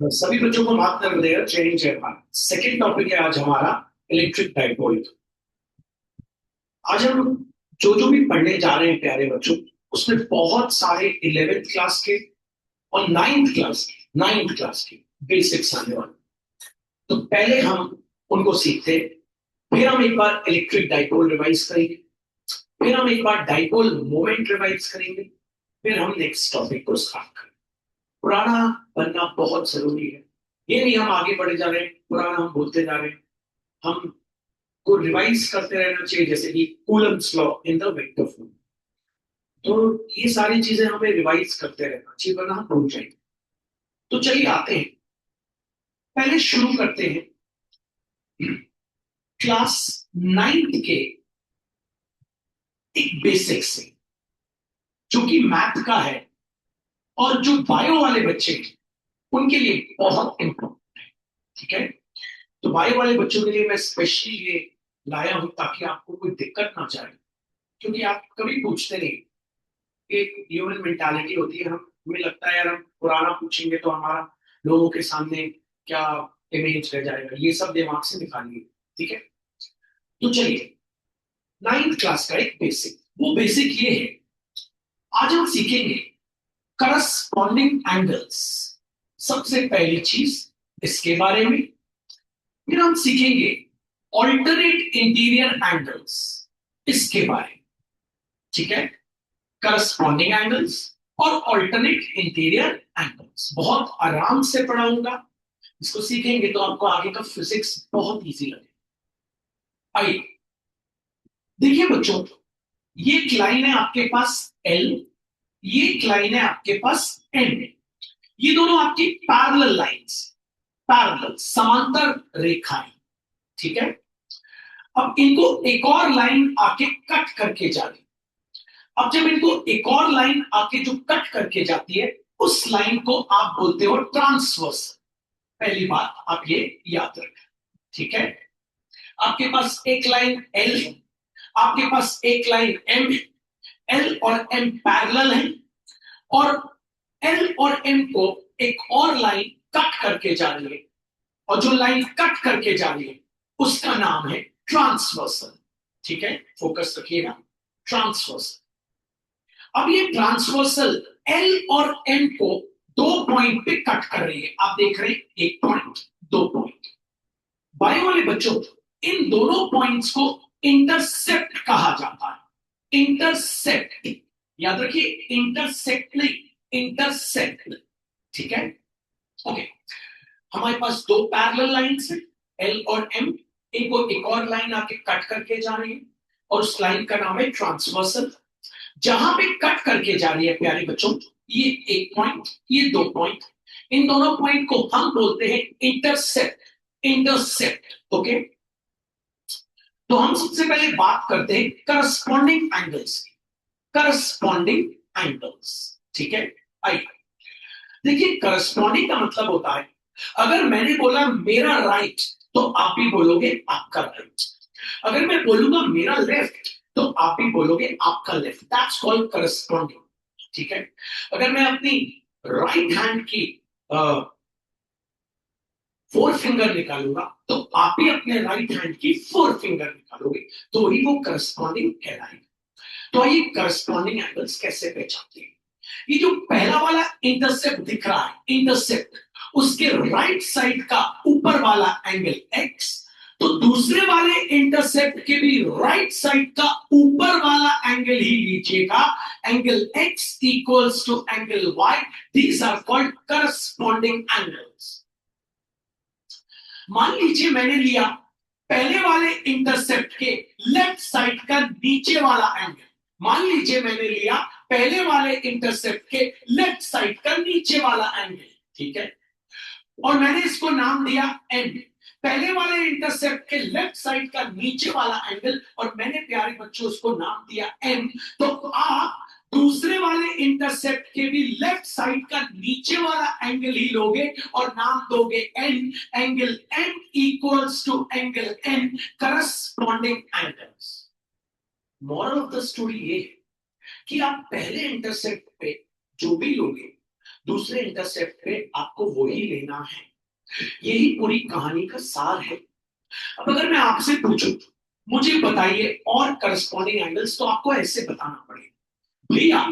सभी बच्चों को माफ कर देगा ट्रेनिंग चैप्टर। सेकंड टॉपिक है आज हमारा इलेक्ट्रिक डाइपोल। आज हम जो जो भी पढ़ने जा रहे हैं प्यारे बच्चों, उसमें बहुत सारे 11th क्लास के और नाइन्थ क्लास के बेसिक्स आने वाले। तो पहले हम उनको सीखते हैं, फिर हम एक बार इलेक्ट्रिक डाइपोल रिवाइज करेंगे, फिर हम एक बार डाइपोल मोमेंट रिवाइज करेंगे, फिर हम नेक्स्ट टॉपिक को स्टार्ट करेंगे। पुराना बनना बहुत जरूरी है। ये नहीं हम आगे बढ़े जा रहे हैं, पुराना हम बोलते जा रहे हैं। हम को रिवाइज करते रहना चाहिए, जैसे कि Coulomb's law in the vector form. तो ये सारी चीजें हमें रिवाइज करते रहना चाहिए, वरना हम भूल जाएंगे। तो चलिए आते हैं, पहले शुरू करते हैं क्लास 9th के एक बेसिक से, जो कि मैथ का है और जो बायो वाले बच्चे हैं उनके लिए बहुत इंपॉर्टेंट है। ठीक है, तो बायो वाले बच्चों के लिए मैं स्पेशली ये लाया हूं ताकि आपको कोई दिक्कत ना जाए, क्योंकि आप कभी पूछते नहीं। एक ह्यूमन मेंटालिटी होती है, हम हमें लगता है यार हम पुराना पूछेंगे तो हमारा लोगों के सामने क्या इमेज रह जाएगा, ये सब दिमाग से निकालिए। ठीक है, तो चलिए 9th क्लास का एक बेसिक, वो बेसिक ये है। आज हम सीखेंगे करस्पॉन्डिंग एंगल्स, सबसे पहली चीज इसके बारे में। फिर हम सीखेंगे ऑल्टरनेट इंटीरियर एंगल्स, इसके बारे में। ठीक है, करस्पॉन्डिंग एंगल्स और ऑल्टरनेट इंटीरियर एंगल्स बहुत आराम से पढ़ाऊंगा। इसको सीखेंगे तो आपको आगे का फिजिक्स बहुत इजी लगेगा। आइए देखिए बच्चों, ये एक लाइन है आपके पास एल, ये एक लाइन है आपके पास एन। ये दोनों आपकी पैरेलल लाइंस, पैरेलल समांतर रेखाएं। ठीक है, अब इनको एक और लाइन आके कट करके जा रही। अब जब इनको एक और लाइन आके जो कट करके जाती है, उस लाइन को आप बोलते हो ट्रांसवर्स। पहली बात आप ये याद रखें। ठीक है, आपके पास एक लाइन एल है, आपके पास एक लाइन एम है। एल और एम पैरेलल है और एल और एम को एक और लाइन कट करके जा रही है, और जो लाइन कट करके जा रही है उसका नाम है ट्रांसवर्सल। ठीक है, फोकस रखिएगा, ट्रांसवर्सल। अब ये ट्रांसवर्सल एल और एम को दो पॉइंट पे कट कर रही है। आप देख रहे हैं, एक पॉइंट, दो पॉइंट। बायो वाले बच्चों, इन दोनों पॉइंट्स को इंटरसेप्ट कहा जाता है। इंटरसेप्ट याद रखिए, इंटरसेक्ट नहीं, इंटरसेप्ट। ठीक है, ओके। हमारे पास दो पैरेलल लाइंस हैं, एल और एम। इनको एक और लाइन आके कट करके जा रही है और उस लाइन का नाम है ट्रांसवर्सल। जहां पे कट करके जा रही है प्यारे बच्चों, ये एक पॉइंट, ये दो पॉइंट, इन दोनों पॉइंट को हम बोलते हैं इंटरसेप्ट। Intercept, okay. तो हम सबसे पहले बात करते हैं करस्पॉन्डिंग एंगल्स की। करस्पॉन्डिंग एंगल्स, ठीक है। आइए देखिए, करस्पॉन्डिंग का मतलब होता है, अगर मैंने बोला मेरा राइट, तो आप भी बोलोगे आपका राइट। अगर मैं बोलूंगा मेरा लेफ्ट, तो आप भी बोलोगे आपका लेफ्ट। That's called corresponding. ठीक है, अगर मैं अपनी राइट हैंड की फोर फिंगर निकालूंगा, तो आप भी अपने राइट हैंड की फोर फिंगर निकालोगे, तो ही वो करस्पॉन्डिंग कहलाएगा। तो ये करस्पॉन्डिंग एंगल्स कैसे पहचानते हैं? ये जो पहला वाला इंटरसेप्ट दिख रहा है, इंटरसेप्ट, उसके राइट साइड का ऊपर वाला एंगल एक्स, तो दूसरे वाले इंटरसेप्ट के भी राइट साइड का ऊपर वाला एंगल ही लीजिएगा। Angle X equals to angle Y. These are called corresponding angles. मान लीजिए मैंने लिया पहले वाले इंटरसेप्ट के लेफ्ट साइड का नीचे वाला एंगल। मान लीजिए मैंने लिया पहले वाले इंटरसेप्ट के लेफ्ट साइड का नीचे वाला एंगल। ठीक है, और मैंने इसको नाम दिया एन। पहले वाले इंटरसेप्ट के लेफ्ट साइड का नीचे वाला एंगल, और मैंने प्यारे बच्चों उसको नाम दिया एन। तो आप दूसरे वाले इंटरसेप्ट के भी लेफ्ट साइड का नीचे वाला एंगल ही लोगे और नाम दोगे N. Angle N equals to angle N, corresponding angles. Moral of the story ये है कि आप पहले इंटरसेप्ट पे जो भी लोगे, दूसरे इंटरसेप्ट पे आपको वही लेना है। यही पूरी कहानी का सार है। अब अगर मैं आपसे पूछूं मुझे बताइए और करस्पॉन्डिंग एंगल्स, तो आपको ऐसे बताना पड़ेगा भैया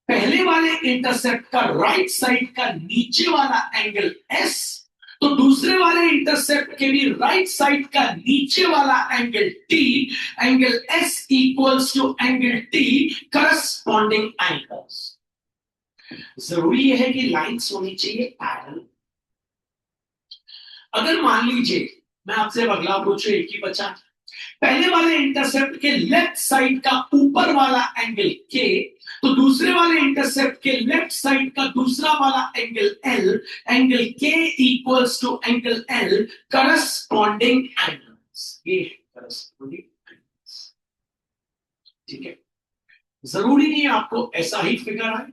पहले वाले इंटरसेप्ट का राइट साइड का नीचे वाला एंगल एस, तो दूसरे वाले इंटरसेप्ट के भी राइट साइड का नीचे वाला angle T, angle S equals to angle T, corresponding angles. जरूरी है कि लाइंस होनी चाहिए पैरेलल। अगर मान लीजिए मैं आपसे अगला पूछूं, एक ही बचा, पहले वाले इंटरसेप्ट के लेफ्ट साइड का ऊपर वाला एंगल के, तो दूसरे वाले इंटरसेप्ट के लेफ्ट साइड का दूसरा वाला angle L, angle K equals to angle L, corresponding angles. ये है करस्पॉन्डिंग एंगल्स। ठीक है, जरूरी नहीं है आपको ऐसा ही फिगर आए,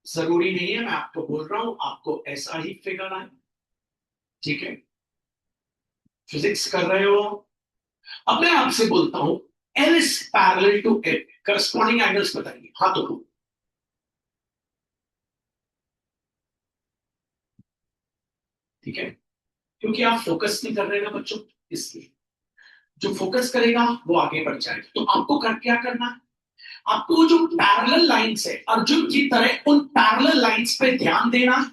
जरूरी नहीं है, मैं आपको बोल रहा हूं आपको ऐसा ही फिगर आए। ठीक है, फिजिक्स कर रहे हो। अब मैं आपसे बोलता हूं L is parallel to L, corresponding angles बताइए। हाँ तो ठीक है, क्योंकि आप फोकस नहीं कर रहे ना बच्चों, इसलिए जो फोकस करेगा वो आगे बढ़ जाएगा। तो आपको क्या करना है, आपको जो पैरेलल लाइंस है अर्जुन की तरह उन पैरेलल लाइंस पे ध्यान देना है।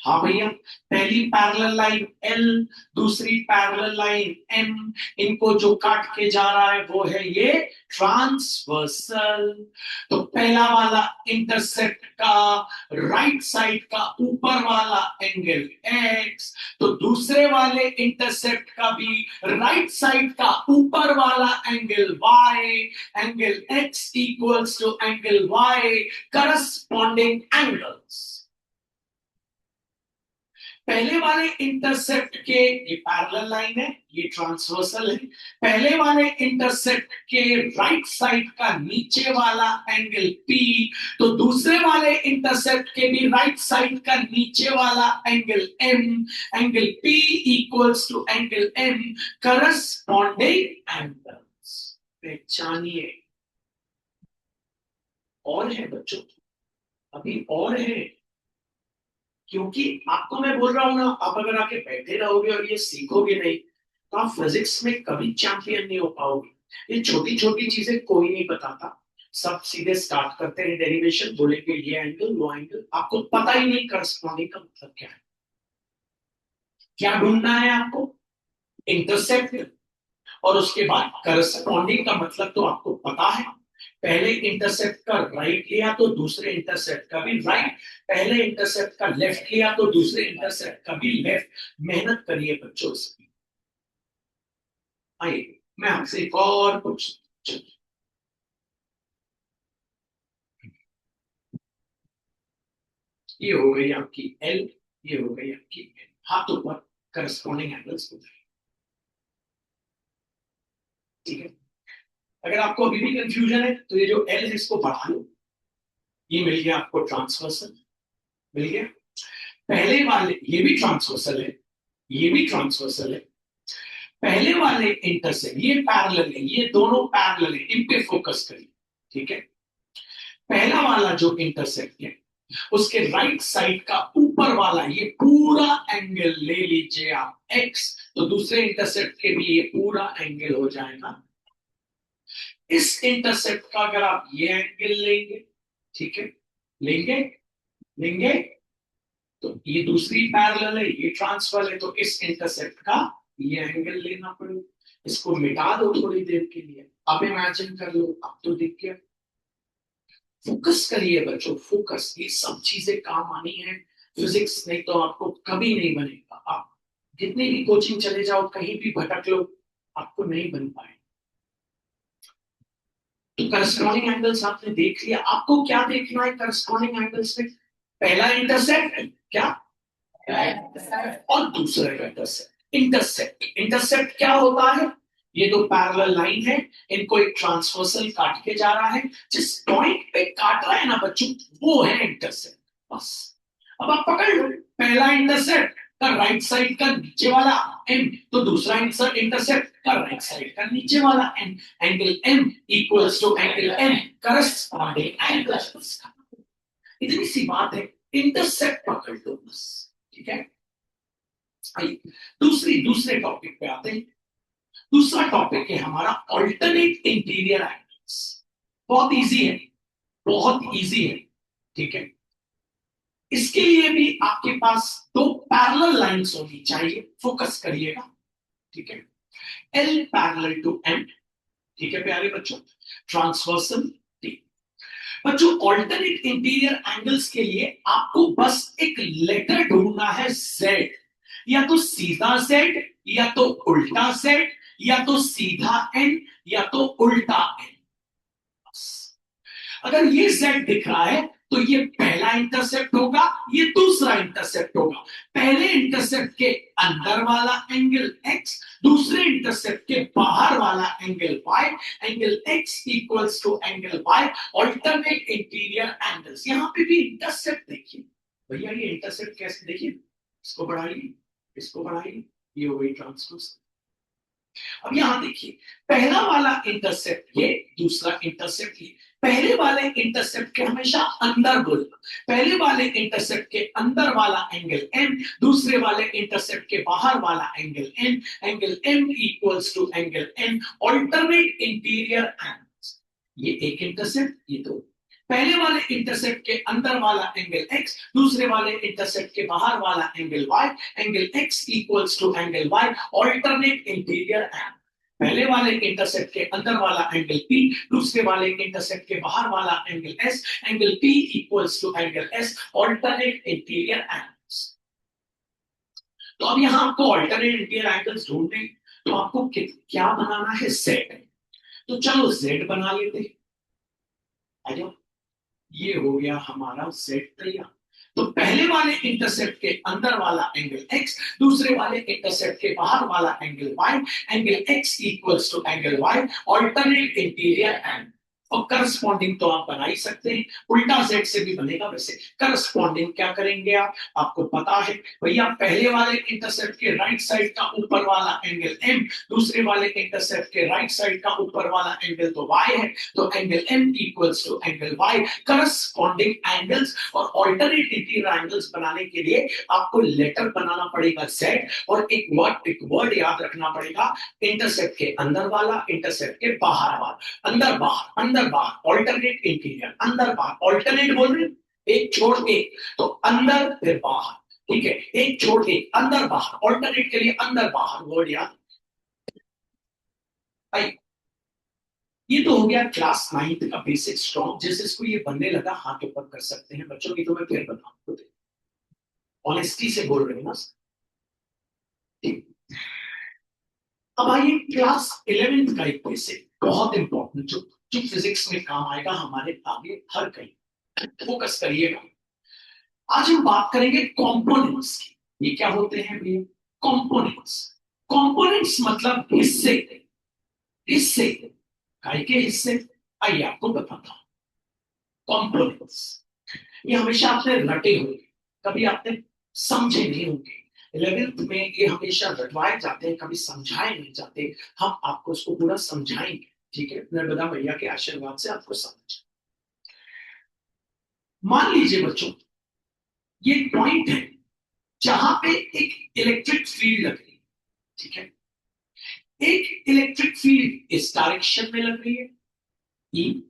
हाँ भैया, पहली पैरेलल लाइन एल, दूसरी पैरेलल लाइन एम, इनको जो काट के जा रहा है वो है ये ट्रांसवर्सल। तो पहला वाला इंटरसेप्ट का राइट साइड का ऊपर वाला एंगल एक्स, तो दूसरे वाले इंटरसेप्ट का भी राइट साइड का ऊपर वाला angle Y, angle X equals to angle Y, corresponding angles. पहले वाले इंटरसेप्ट के, ये पैरेलल लाइन है, ये ट्रांसवर्सल है, पहले वाले इंटरसेप्ट के राइट साइड का नीचे वाला एंगल पी, तो दूसरे वाले इंटरसेप्ट के भी राइट साइड का नीचे वाला angle M, angle P equals to angle M, corresponding angles. पहचानिए। और है बच्चों, अभी और है, क्योंकि आपको मैं बोल रहा हूं ना, आप अगर आके बैठे रहोगे और ये सीखोगे नहीं तो आप फिजिक्स में कभी चैंपियन नहीं हो पाओगे। ये छोटी छोटी चीजें कोई नहीं बताता, सब सीधे स्टार्ट करते हैं डेरिवेशन, बोलेंगे ये एंगल वो एंगल, आपको पता ही नहीं करस्पॉन्डिंग का मतलब क्या है। क्या ढूंढना है आपको, इंटरसेप्ट, और उसके बाद करस्पॉन्डिंग का मतलब तो आपको पता है। पहले इंटरसेप्ट का राइट लिया तो दूसरे इंटरसेप्ट का भी राइट, पहले इंटरसेप्ट का लेफ्ट लिया तो दूसरे इंटरसेप्ट का भी लेफ्ट। मेहनत करिए बच्चों से। आइए मैं आपसे एक और कुछ, ये हो गई आपकी एल, ये हो गई आपकी एल, हाथों पर करस्पॉन्डिंग एंगल्स बताइए। ठीक है, अगर आपको अभी भी कंफ्यूजन है तो ये जो एल है इसको बढ़ा लो, ये मिल गया आपको ट्रांसवर्सल, मिल गया। पहले वाले ये भी ट्रांसवर्सल है, ये भी ट्रांसवर्सल है, पहले वाले इंटरसेक्ट ये पैरेलल है, ये दोनों पैरेलल है, इन पे फोकस करिए। ठीक है, पहला वाला जो इंटरसेक्ट है उसके राइट साइड का ऊपर वाला ये पूरा एंगल ले लीजिए आप एक्स, तो दूसरे इंटरसेप्ट के भी ये पूरा एंगल हो जाएगा। इस इंटरसेप्ट का अगर आप ये एंगल लेंगे, ठीक है, लेंगे, लेंगे, तो ये दूसरी पैरेलल है, ये ट्रांसफर है, तो इस इंटरसेप्ट का ये एंगल लेना पड़ेगा। इसको मिटा दो थोड़ी देर के लिए, अब इमेजिन कर लो, अब तो दिख गया। फोकस करिए बच्चों, फोकस, ये सब चीजें काम आनी है। फिजिक्स नहीं तो आपको कभी नहीं बनेगा। आप जितनी भी कोचिंग चले जाओ, कहीं भी भटक लो, आपको नहीं बन पाए। तो करस्पॉन्डिंग एंगल्स आपने देख लिया, आपको क्या देखना है करस्पॉन्डिंग एंगल्स में, पहला इंटरसेप्ट क्या और दूसरा इंटरसेप्ट। इंटरसेप्ट, इंटरसेप्ट क्या होता है, ये दो पैरेलल लाइन है, इनको एक ट्रांसवर्सल काट के जा रहा है, जिस पॉइंट पे काट रहा है ना बच्चों वो है इंटरसेप्ट, बस। अब आप पकड़ लो, पहला इंटरसेप्ट का राइट साइड का नीचे वाला एम, तो दूसरा इंटरसेप्ट का राइट साइड का नीचे वाला M, angle M equals to angle M, corresponding angle. इतनी सी बात है, इंटरसेप्ट पकड़ लो बस, ठीक है। आइए दूसरे टॉपिक पे आते हैं। दूसरा टॉपिक है हमारा ऑल्टरनेट इंटीरियर एंगल्स। बहुत इजी है, बहुत इजी है, ठीक है। इसके लिए भी आपके पास दो पैरेलल लाइंस होनी चाहिए, फोकस करिएगा, ठीक है। एल पैरेलल टू एम, ठीक है प्यारे बच्चों, ट्रांसवर्सल टी। बच्चों ऑल्टरनेट इंटीरियर एंगल्स के लिए आपको बस एक लेटर ढूंढना है, जेड, या तो सीधा जेड, या तो उल्टा जेड, या तो सीधा एन, या तो उल्टा एन। अगर ये जेड दिख रहा है तो ये पहला इंटरसेप्ट होगा, ये दूसरा इंटरसेप्ट होगा। पहले इंटरसेप्ट के अंदर वाला एंगल एक्स, दूसरे इंटरसेप्ट के बाहर वाला angle Y. Angle X equals to angle Y, alternate interior angles. यहां पे भी इंटरसेप्ट देखिए भैया, ये इंटरसेप्ट कैसे, देखिए इसको बढ़ाइए, इसको बढ़ाइए, ये हो गई ट्रांसवर्स। अब यहां देखिए, पहला वाला इंटरसेप्ट ये, दूसरा इंटरसेप्ट ये। पहले वाले इंटरसेप्ट के हमेशा अंदर बोलना, पहले वाले इंटरसेप्ट के अंदर वाला एंगल एम, दूसरे वाले इंटरसेप्ट के बाहर वाला angle N. Angle M equals to angle N, alternate interior angles. ये एक इंटरसेप्ट, ये दो। पहले वाले इंटरसेप्ट के अंदर वाला एंगल x, दूसरे वाले इंटरसेप्ट के बाहर वाला angle y। Angle x equals to angle y, alternate interior angle. पहले वाले इंटरसेप्ट के अंदर वाला एंगल p, दूसरे वाले इंटरसेप्ट के बाहर वाला angle s। Angle p equals to angle s, alternate interior angles. तो अब यहां आपको ऑल्टरनेट इंटीरियर एंगल्स ढूंढने, तो आपको क्या बनाना है, z। तो चलो z बना लेते हैं, आ जाओ। ये हो गया हमारा z तैयार। तो पहले वाले इंटरसेप्ट के अंदर वाला एंगल x, दूसरे वाले इंटरसेप्ट के बाहर वाला angle y। Angle x equals to angle y, alternate interior angle. और करस्पॉन्डिंग तो आप बना ही सकते हैं, उल्टा z से भी बनेगा। वैसे करस्पॉन्डिंग क्या करेंगे आप, आपको पता है भैया, पहले वाले इंटरसेप्ट के राइट साइड का ऊपर वाला एंगल m, दूसरे वाले इंटरसेप्ट के राइट साइड का ऊपर वाला एंगल तो y है। तो angle m equals to angle y, corresponding angles. और ऑल्टरनेट इंटीरियर एंगल्स बनाने के लिए आपको लेटर बनाना पड़ेगा z, और एक वर्ड याद रखना पड़ेगा, इंटरसेप्ट के अंदर वाला, इंटरसेप्ट के बाहर वाला। अंदर बाहर, अंदर बाहर, ऑल्टरनेट इंटीरियर, अंदर बाहर। ऑल्टरनेट बोल रहे, एक छोड़ एक, तो अंदर फिर बाहर, ठीक है। एक छोड़ एक, अंदर बाहर, ऑल्टरनेट के लिए अंदर बाहर वर्ड याद। ये तो हो गया क्लास 9 का बेसिक स्ट्रॉन्ग। जैसे इसको ये बनने लगा, हाथ ऊपर कर सकते हैं बच्चों की, तो मैं फिर बताऊं, ऑनेस्टी से बोल रहे हैं ना। ठीक, अब आइए क्लास 11 का एक बेसिक, बहुत इंपॉर्टेंट, जो फिजिक्स में काम आएगा हमारे आगे हर कहीं। फोकस करिएगा। आज हम बात करेंगे कंपोनेंट्स की। ये क्या होते हैं भैया, कंपोनेंट्स। कंपोनेंट्स मतलब हिस्से, हिस्से, काय के हिस्से, आइए आपको बताता हूं। कंपोनेंट्स ये हमेशा आपने रटे होंगे, कभी आपने समझे नहीं होंगे। 11th में ये हमेशा रटवाए जाते हैं, कभी समझाए नहीं जाते। हम आपको इसको पूरा समझाएंगे, ठीक है, नर्मदा भैया के आशीर्वाद से आपको समझ। मान लीजिए बच्चों, ये पॉइंट है जहां पे एक इलेक्ट्रिक फील्ड लग रही है, ठीक है। एक इलेक्ट्रिक फील्ड इस डायरेक्शन में लग रही है ई,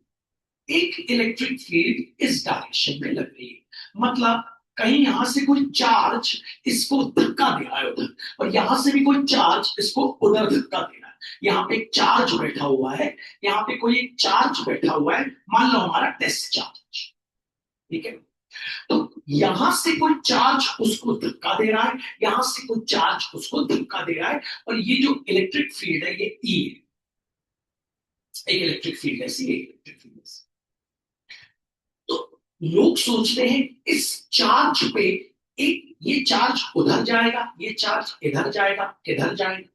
एक इलेक्ट्रिक फील्ड इस डायरेक्शन में लग रही है। मतलब कहीं यहां से कोई चार्ज इसको धक्का दे रहा है उधर, और यहां से भी कोई चार्ज इसको उधर धक्का दे रहा है। यहाँ पे एक चार्ज बैठा हुआ है, यहाँ पे कोई एक चार्ज बैठा हुआ है, मान लो हमारा टेस्ट चार्ज, ठीक है। तो यहां से कोई चार्ज उसको धक्का दे रहा है, यहां से कोई चार्ज उसको धक्का दे रहा है, और ये जो इलेक्ट्रिक फील्ड है ये ई है। एक इलेक्ट्रिक फील्ड ऐसी, एक इलेक्ट्रिक फील्ड ऐसी। तो लोग सोचते हैं इस चार्ज पे, एक ये चार्ज उधर जाएगा, ये चार्ज इधर जाएगा, किधर जाएगा।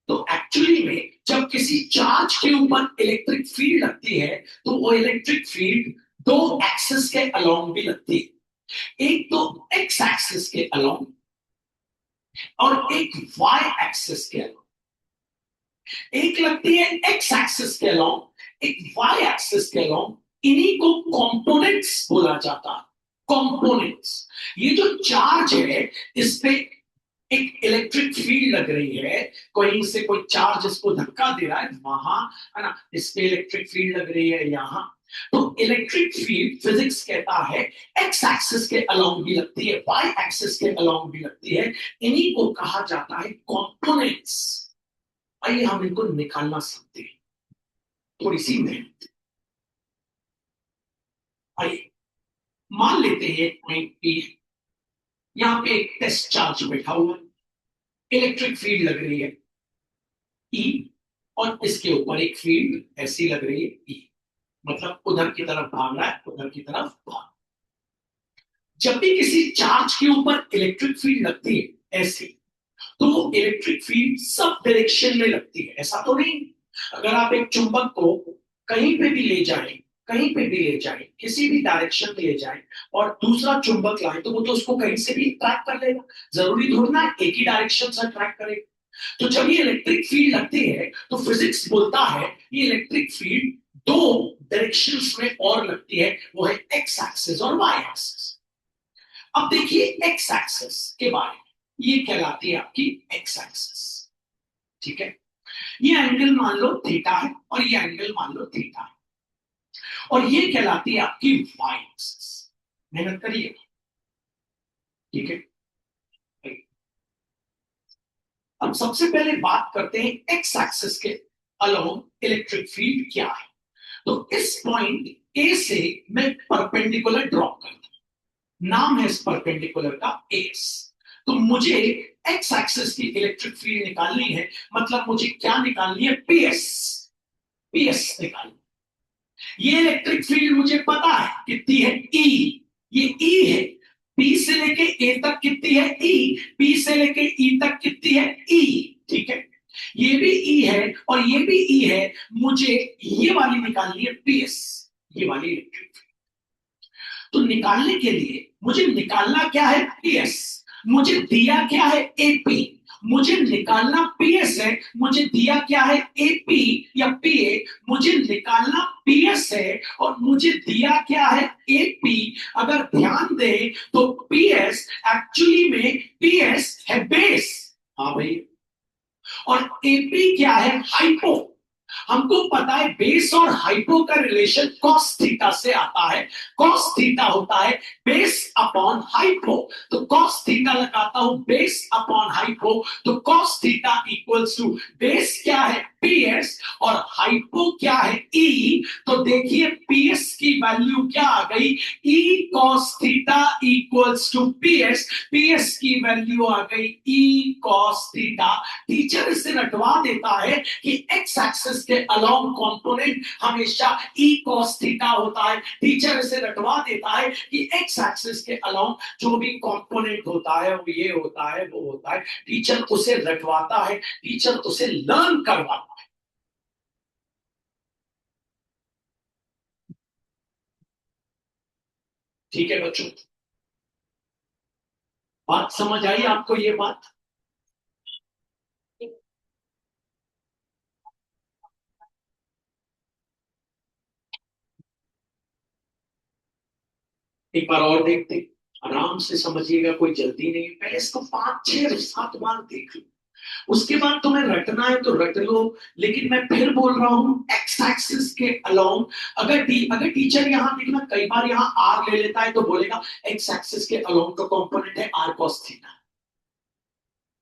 तो एक्चुअली में जब किसी चार्ज के ऊपर इलेक्ट्रिक फील्ड लगती है, तो वो इलेक्ट्रिक फील्ड दो एक्सिस के अलोंग भी लगती है। एक तो एक्स एक्सिस के अलोंग, और एक वाई एक्सिस के अलोंग। एक लगती है एक्स एक्सिस के अलोंग, एक वाई एक्सिस के अलोंग, इन्हीं को कंपोनेंट्स बोला जाता है। कंपोनेंट्स, ये जो चार्ज है इस पे एक इलेक्ट्रिक फील्ड लग रही है, कहीं से कोई चार्ज इसको धक्का दे रहा है वहां, है ना, इस पे इलेक्ट्रिक फील्ड लग रही है यहां। तो इलेक्ट्रिक फील्ड फिजिक्स कहता है एक्स एक्सिस के अलोंग भी लगती है, वाई एक्सिस के अलोंग भी लगती है। इन्हीं को कहा जाता है कंपोनेंट्स। आइए हम इनको निकालना सीखते हैं, थोड़ी सी मेहनत। आइए मान लेते हैं पॉइंट पी, यहां पे एक टेस्ट चार्ज बैठा हुआ है, इलेक्ट्रिक फील्ड लग रही है ई, और इसके ऊपर एक फील्ड ऐसी लग रही है ई, मतलब उधर की तरफ भाग रहा है, उधर की तरफ भाग। जब भी किसी चार्ज के ऊपर इलेक्ट्रिक फील्ड लगती है ऐसे, तो वो इलेक्ट्रिक फील्ड सब डायरेक्शन में लगती है, ऐसा तो नहीं। अगर आप एक चुंबक को कहीं पे भी ले जाएं, कहीं पे भी ले जाएं, किसी भी डायरेक्शन में ले जाएं और दूसरा चुंबक लाए, तो वो तो उसको कहीं से भी ट्रैक कर लेगा, जरूरी थोड़ी ना एक ही डायरेक्शन से ट्रैक करेगा। तो जब ये इलेक्ट्रिक फील्ड लगती है तो फिजिक्स बोलता है ये इलेक्ट्रिक फील्ड दो डायरेक्शंस में और लगती है, वो है एक्स एक्सिस और वाई एक्सिस। अब देखिए एक्स एक्सिस के बारे में, ये कहलाती है आपकी एक्स एक्सिस, ठीक है। ये एंगल मान लो थीटा है और ये एंगल मान लो थीटा है, और ये कहलाती है आपकी वाई एक्सिस। मेहनत करिए, ठीक है। अब सबसे पहले बात करते हैं एक्स एक्सिस के अलोंग इलेक्ट्रिक फील्ड क्या है। तो इस पॉइंट ए से मैं परपेंडिकुलर ड्रॉ करता हूं, नाम है इस परपेंडिकुलर का एस। तो मुझे एक्स एक्सिस की इलेक्ट्रिक फील्ड निकालनी है, मतलब मुझे क्या निकालनी है, पीएस। पीएस निकालनी, ये इलेक्ट्रिक फील्ड मुझे पता है कितनी है, ई, ये ई है। पी से लेके ए तक कितनी है, ई, पी से लेके ई तक कितनी है, ई, ठीक है। ये भी ई है और ये भी ई है, मुझे ये वाली निकालनी है पीएस, ये वाली इलेक्ट्रिक फील्ड। तो निकालने के लिए मुझे निकालना क्या है, पीएस। मुझे दिया क्या है, एपी। मुझे निकालना पीएस है, मुझे दिया क्या है, एपी या पीए। मुझे निकालना पीएस है और मुझे दिया क्या है, एपी। अगर ध्यान दे तो पीएस एक्चुअली में पीएस है बेस, हाँ भाई, और एपी क्या है, हाइपो। हमको पता है बेस और हाइपो का रिलेशन कॉस थीटा से आता है। कॉस थीटा होता है बेस अपॉन हाइपो, तो कॉस थीटा लगाता हूं बेस अपॉन हाइपो, तो cos theta equals to base क्या है, पीएस, और हाइपो क्या है, ई। तो देखिए पीएस की वैल्यू क्या आ गई, E cos theta equals to PS. PS की वैल्यू आ गई ई कॉस थीटा। टीचर इसे रटवा देता है कि एक्स एक्सिस के अलोंग कंपोनेंट हमेशा ई कॉस थीटा होता है। टीचर इसे रटवा देता है कि एक्स एक्सिस के अलोंग जो भी कंपोनेंट होता है वो ये होता है, वो होता है। टीचर उसे रटवाता है, टीचर उसे लर्न करवाता है। ठीक है बच्चों, बात समझ आई आपको ये बात? एक बार और देखते, आराम से समझिएगा, कोई जल्दी नहीं है। पहले इसको 5 6 7 बार देख लो, उसके बाद तुम्हें रटना है तो रट लो। लेकिन मैं फिर बोल रहा हूं एक्स एक्सिस के अलोंग, अगर टीचर यहां देखना कई बार यहां आर ले लेता है तो बोलेगा एक्स एक्सिस के अलोंग का कंपोनेंट है आर कॉस थीटा,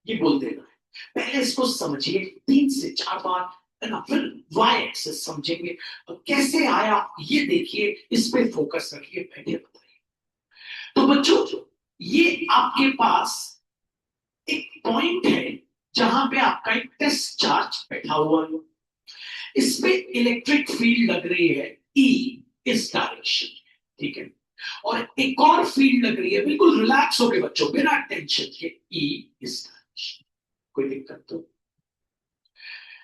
ये बोल देना है। पहले इसको समझिए 3 से 4 बार, है ना, फिर वाई एक्सिस समझेंगे कैसे आया, ये देखिए, इस पे फोकस रखिए, पहले बताइए। तो बच्चों ये आपके पास एक पॉइंट है जहां पे आपका एक टेस्ट चार्ज बैठा हुआ है, इसमें इलेक्ट्रिक फील्ड लग रही है ई, इस डायरेक्शन, ठीक है। और एक और फील्ड लग रही है, बिल्कुल रिलैक्स हो गए बच्चों, बिना टेंशन के, ई, इस डायरेक्शन। कोई दिक्कत तो,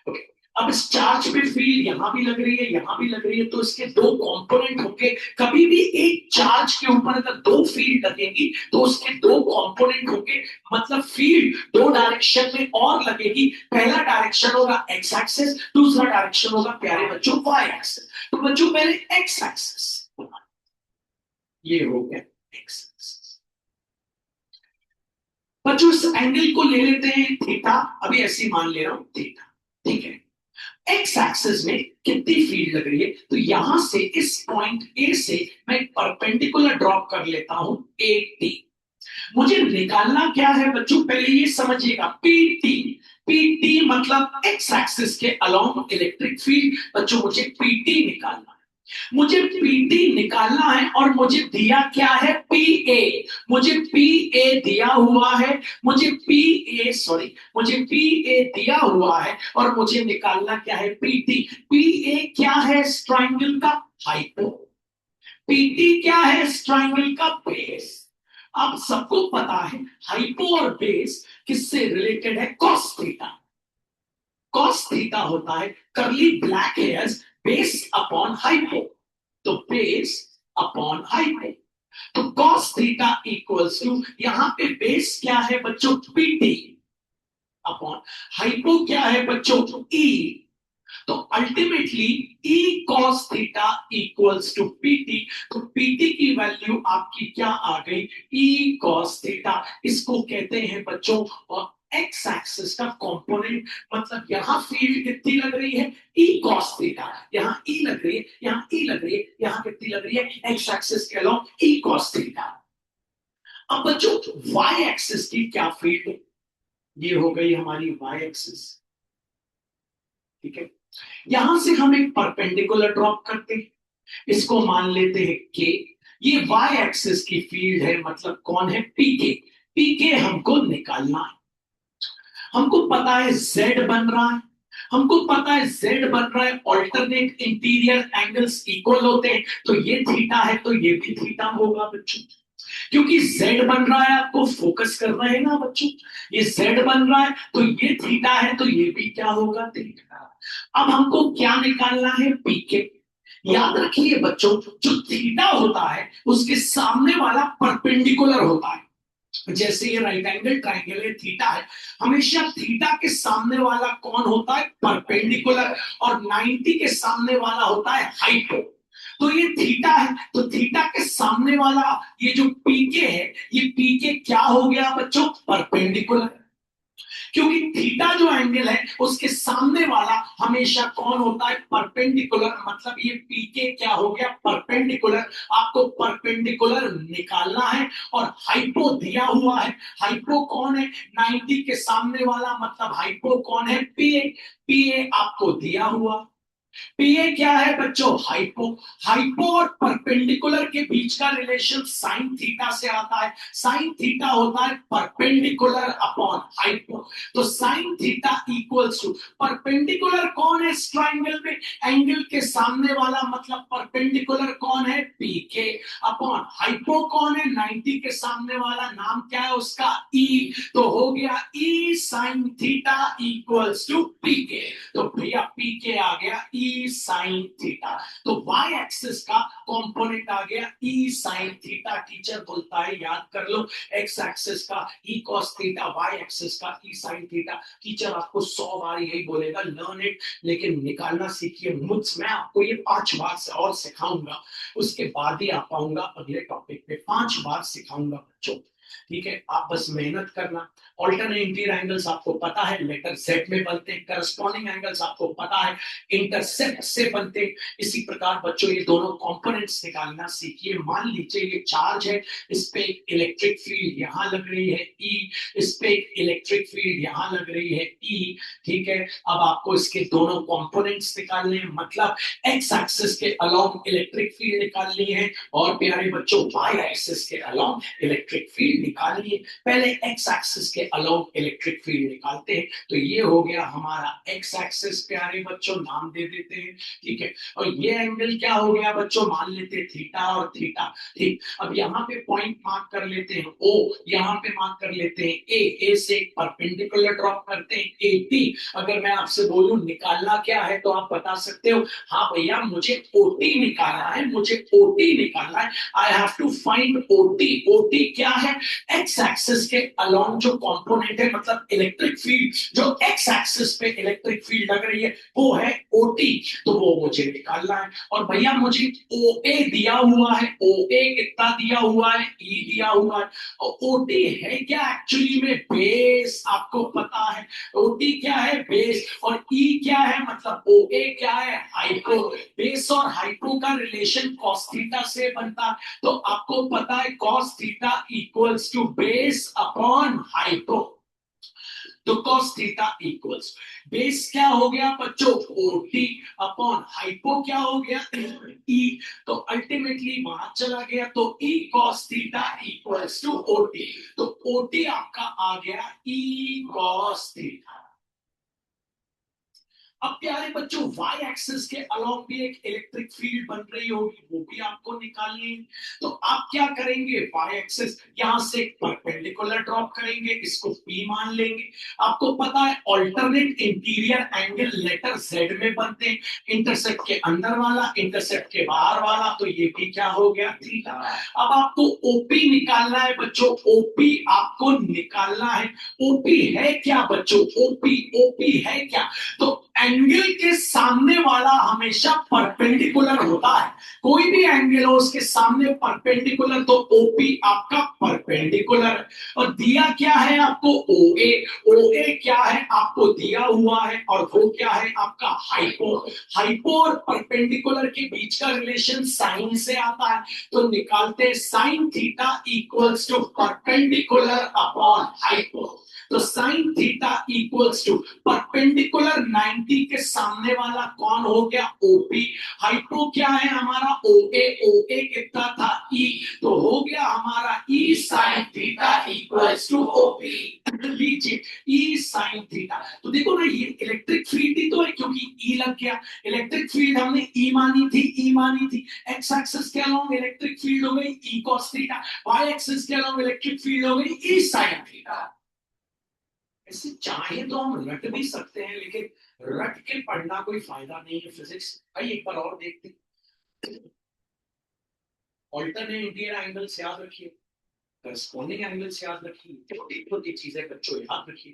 ओके। अब इस चार्ज पे फील्ड यहां भी लग रही है, यहां भी लग रही है, तो इसके दो कंपोनेंट होंगे। कभी भी एक चार्ज के ऊपर अगर दो फील्ड लगेगी तो उसके दो कंपोनेंट होंगे, मतलब फील्ड दो डायरेक्शन में और लगेगी। पहला डायरेक्शन होगा एक्स एक्सिस, दूसरा डायरेक्शन होगा प्यारे बच्चों वाई एक्सिस। तो बच्चों पहले एक्स एक्सिस, ये हो गया एक्स एक्सिस। बच्चों इस एंगल को ले लेते हैं थीटा, अभी ऐसे ही मान ले रहा हूं थीटा, ठीक है। एक्स एक्सिस में कितनी फील्ड लग रही है, तो यहां से इस पॉइंट ए से मैं एक परपेंडिकुलर ड्रॉप कर लेता हूं ए टी। मुझे निकालना क्या है बच्चों, पहले ये समझिएगा, पीटी। पीटी मतलब एक्स एक्सिस के अलोंग इलेक्ट्रिक फील्ड। बच्चों मुझे पीटी निकालना है, मुझे पीटी निकालना है, और मुझे दिया क्या है, पी ए। मुझे पी ए दिया हुआ है, मुझे पी ए सॉरी मुझे पी ए दिया हुआ है, और मुझे निकालना क्या है, पीटी। पी ए क्या है, ट्रायंगल का हाइपो। पीटी क्या है, ट्रायंगल का बेस। आप सबको पता है हाइपो और बेस किससे रिलेटेड है, कॉस थीटा। कॉस थीटा होता है curly black hairs base upon hypo, तो बेस अपॉन हाइपो। तो कॉस थीटा इक्वल्स टू, यहां पे बेस क्या है बच्चों, पीटी, अपॉन हाइपो क्या है बच्चों, ई। तो ultimately E cos theta equals to PT. तो पीटी की वैल्यू आपकी क्या आ गई, ई कॉस थीटा। इसको कहते हैं बच्चों और एक्स एक्सिस का कंपोनेंट, मतलब यहां फील्ड कितनी लग रही है, ई कॉस थीटा। यहां ई लग रही है, यहां ई लग रही है, यहां कितनी लग रही है, एक्स एक्सिस के अलोंग ई कॉस थीटा। अब बच्चों वाई एक्सिस की क्या फील्ड है, ये हो गई हमारी वाई एक्सिस, ठीक है। यहां से हम एक परपेंडिकुलर ड्रॉप करते हैं, इसको मान लेते हैं के। ये वाई एक्सिस की फील्ड है, मतलब कौन है, पीके। पीके हमको निकालना है। हमको पता है जेड बन रहा है, हमको पता है जेड बन रहा है, ऑल्टरनेट इंटीरियर एंगल्स इक्वल होते हैं, तो ये थीटा है तो ये भी थीटा होगा बच्चों। क्योंकि z बन रहा है, आपको फोकस करना है ना बच्चों, ये z बन रहा है तो ये थीटा है, तो ये भी क्या होगा, थीटा। अब हमको क्या निकालना है, पीके। याद रखिए बच्चों, जो थीटा होता है उसके सामने वाला परपेंडिकुलर होता है। जैसे ये राइट एंगल ट्राइंगल है, थीटा है, हमेशा थीटा के सामने वाला कौन होता है, परपेंडिकुलर, और 90 के सामने वाला होता है हाइपो। तो ये थीटा है, तो थीटा के सामने वाला ये जो पीके है, ये पीके क्या हो गया बच्चों, परपेंडिकुलर। क्योंकि थीटा जो एंगल है उसके सामने वाला हमेशा कौन होता है, परपेंडिकुलर, मतलब ये पीके क्या हो गया, परपेंडिकुलर। आपको परपेंडिकुलर निकालना है, और हाइपो दिया हुआ है। हाइपो कौन है, 90 के सामने वाला, मतलब हाइपो कौन है, पीए। पीए आपको दिया हुआ। पीए क्या है बच्चों, हाइपो। हाइपो और परपेंडिकुलर के बीच का रिलेशन साइन थीटा से आता है। साइन थीटा होता है परपेंडिकुलर अपॉन हाइपो। तो sine theta equals to, perpendicular कौन है इस ट्रायंगल में, एंगल के सामने वाला, मतलब परपेंडिकुलर कौन है, पीके, अपॉन हाइपो कौन है, 90 के सामने वाला, नाम क्या है उसका, ई। तो हो गया E sine theta equals to पीके। तो भैया पीके आ गया ई साइन थीटा। तो वाई एक्सिस का कंपोनेंट आ गया ई साइन थीटा। टीचर बोलता है याद कर लो, एक्स एक्सिस का E cos theta, Y axis का ई साइन थीटा। टीचर आपको 100 बार यही बोलेगा, लर्न इट, लेकिन निकालना सीखिए। मैं आपको ये 5 बार से और सिखाऊंगा, उसके बाद ही आ पाऊंगा अगले टॉपिक पे। 5 बार सिखाऊंगा बच्चों, ठीक है। आप बस मेहनत करना। ऑल्टरनेट इंटीरियर एंगल्स आपको पता है लेटर सेट में बनते हैं, करस्पॉन्डिंग एंगल्स आपको पता है इंटरसेप्ट से बनते हैं। इसी प्रकार बच्चों ये दोनों कंपोनेंट्स निकालना सीखिए। मान लीजिए ये चार्ज है, इस पे एक इलेक्ट्रिक फील्ड यहां लग रही है ई, इस पे एक इलेक्ट्रिक फील्ड यहां लग रही है ई, ठीक है। अब आपको इसके दोनों कंपोनेंट्स निकालने हैं, मतलब एक्स एक्सिस के अलोंग इलेक्ट्रिक फील्ड निकालनी है, और प्यारे बच्चों वाई एक्सिस के अलोंग इलेक्ट्रिक फील्ड फील्ड निकालिए। पहले एक्स एक्सिस के अलोंग इलेक्ट्रिक फील्ड निकालते हैं। तो ये हो गया हमारा एक्स एक्सिस, प्यारे बच्चों नाम दे देते हैं, ठीक है। और ये एंगल क्या हो गया बच्चों, मान लेते हैं थीटा और थीटा, ठीक। अब यहाँ पे पॉइंट मार्क कर लेते हैं ओ, यहाँ पे मार्क कर लेते हैं ए से एक परपेंडिकुलर ड्रॉप करते हैं ए टी। अगर मैं आपसे बोलूं निकालना क्या है तो आप बता सकते हो, हाँ भैया मुझे ओटी निकालना है, मुझे ओटी निकालना है। I have to find OT. OT क्या है, एक्स एक्सिस के अलोंग जो कंपोनेंट है, मतलब इलेक्ट्रिक फील्ड जो एक्स एक्सिस पे इलेक्ट्रिक फील्ड लग रही है वो है ओटी, तो वो मुझे निकालना है। और भैया मुझे ओ ए दिया हुआ है, ओ ए कितना दिया हुआ है, ई दिया हुआ है। और ओटी है क्या एक्चुअली में, बेस, आपको पता है ओटी क्या है, बेस। और ई क्या है, मतलब ओ ए क्या है, हाइपो। बेस और हाइपो का रिलेशन कॉस थीटा से बनता है, तो आपको पता है cos theta equals to base upon hypo. तो cos थीटा इक्वल्स बेस क्या हो गया बच्चों, ओटी अपॉन हाइपो क्या हो गया, ई। तो अल्टीमेटली वहां चला गया, तो E cos theta equals to OT. तो ओटी आपका आ गया ई cos थीटा। अब प्यारे बच्चों वाई एक्सिस के अलोंग भी एक इलेक्ट्रिक फील्ड बन रही होगी, वो भी आपको निकालनी है। तो आप क्या करेंगे, वाई एक्सिस यहां से परपेंडिकुलर ड्रॉप करेंगे, इसको पी मान लेंगे। आपको पता है alternate interior angle letter Z में बनते हैं, इंटरसेप्ट के अंदर वाला, इंटरसेप्ट के बाहर वाला, तो ये भी क्या हो गया, थीटा। अब आपको ओपी निकालना है बच्चों, ओपी आपको निकालना है। ओपी है क्या बच्चों, ओपी ओपी है क्या, तो एंगल के सामने वाला हमेशा परपेंडिकुलर होता है। कोई भी एंगल हो उसके सामने परपेंडिकुलर, तो ओपी आपका परपेंडिकुलर। और दिया क्या है आपको, ओ ए। ओ ए क्या है आपको दिया हुआ है, और वो क्या है आपका हाइपो। हाइपो और परपेंडिकुलर के बीच का रिलेशन साइन से आता है, तो निकालते हैं sine theta equals to perpendicular upon hypo. तो sine theta equals to perpendicular 90 के सामने वाला कौन हो गया, ओपी। हाइपो क्या है हमारा, ओ ए कितना था, ई। तो हो गया हमारा E sine theta equals to OP. लीजिए ई साइन थीटा। तो देखो ना ये इलेक्ट्रिक फील्ड ही तो है, क्योंकि ई लग गया। इलेक्ट्रिक फील्ड हमने ई मानी थी, ई मानी थी। एक्स एक्सिस के अलोंग इलेक्ट्रिक फील्ड हो गई E cos theta, Y axis के अलोंग इलेक्ट्रिक फील्ड हो गई ई साइन थीटा। ऐसे चाहे तो हम रट भी सकते हैं, लेकिन रट के पढ़ना कोई फायदा नहीं है फिजिक्स। आइए एक बार और देखते हैं। ऑल्टरनेट इंटीरियर एंगल्स याद रखिए, करस्पॉन्डिंग एंगल्स याद रखिए, छोटी छोटी चीजें बच्चों याद रखिए।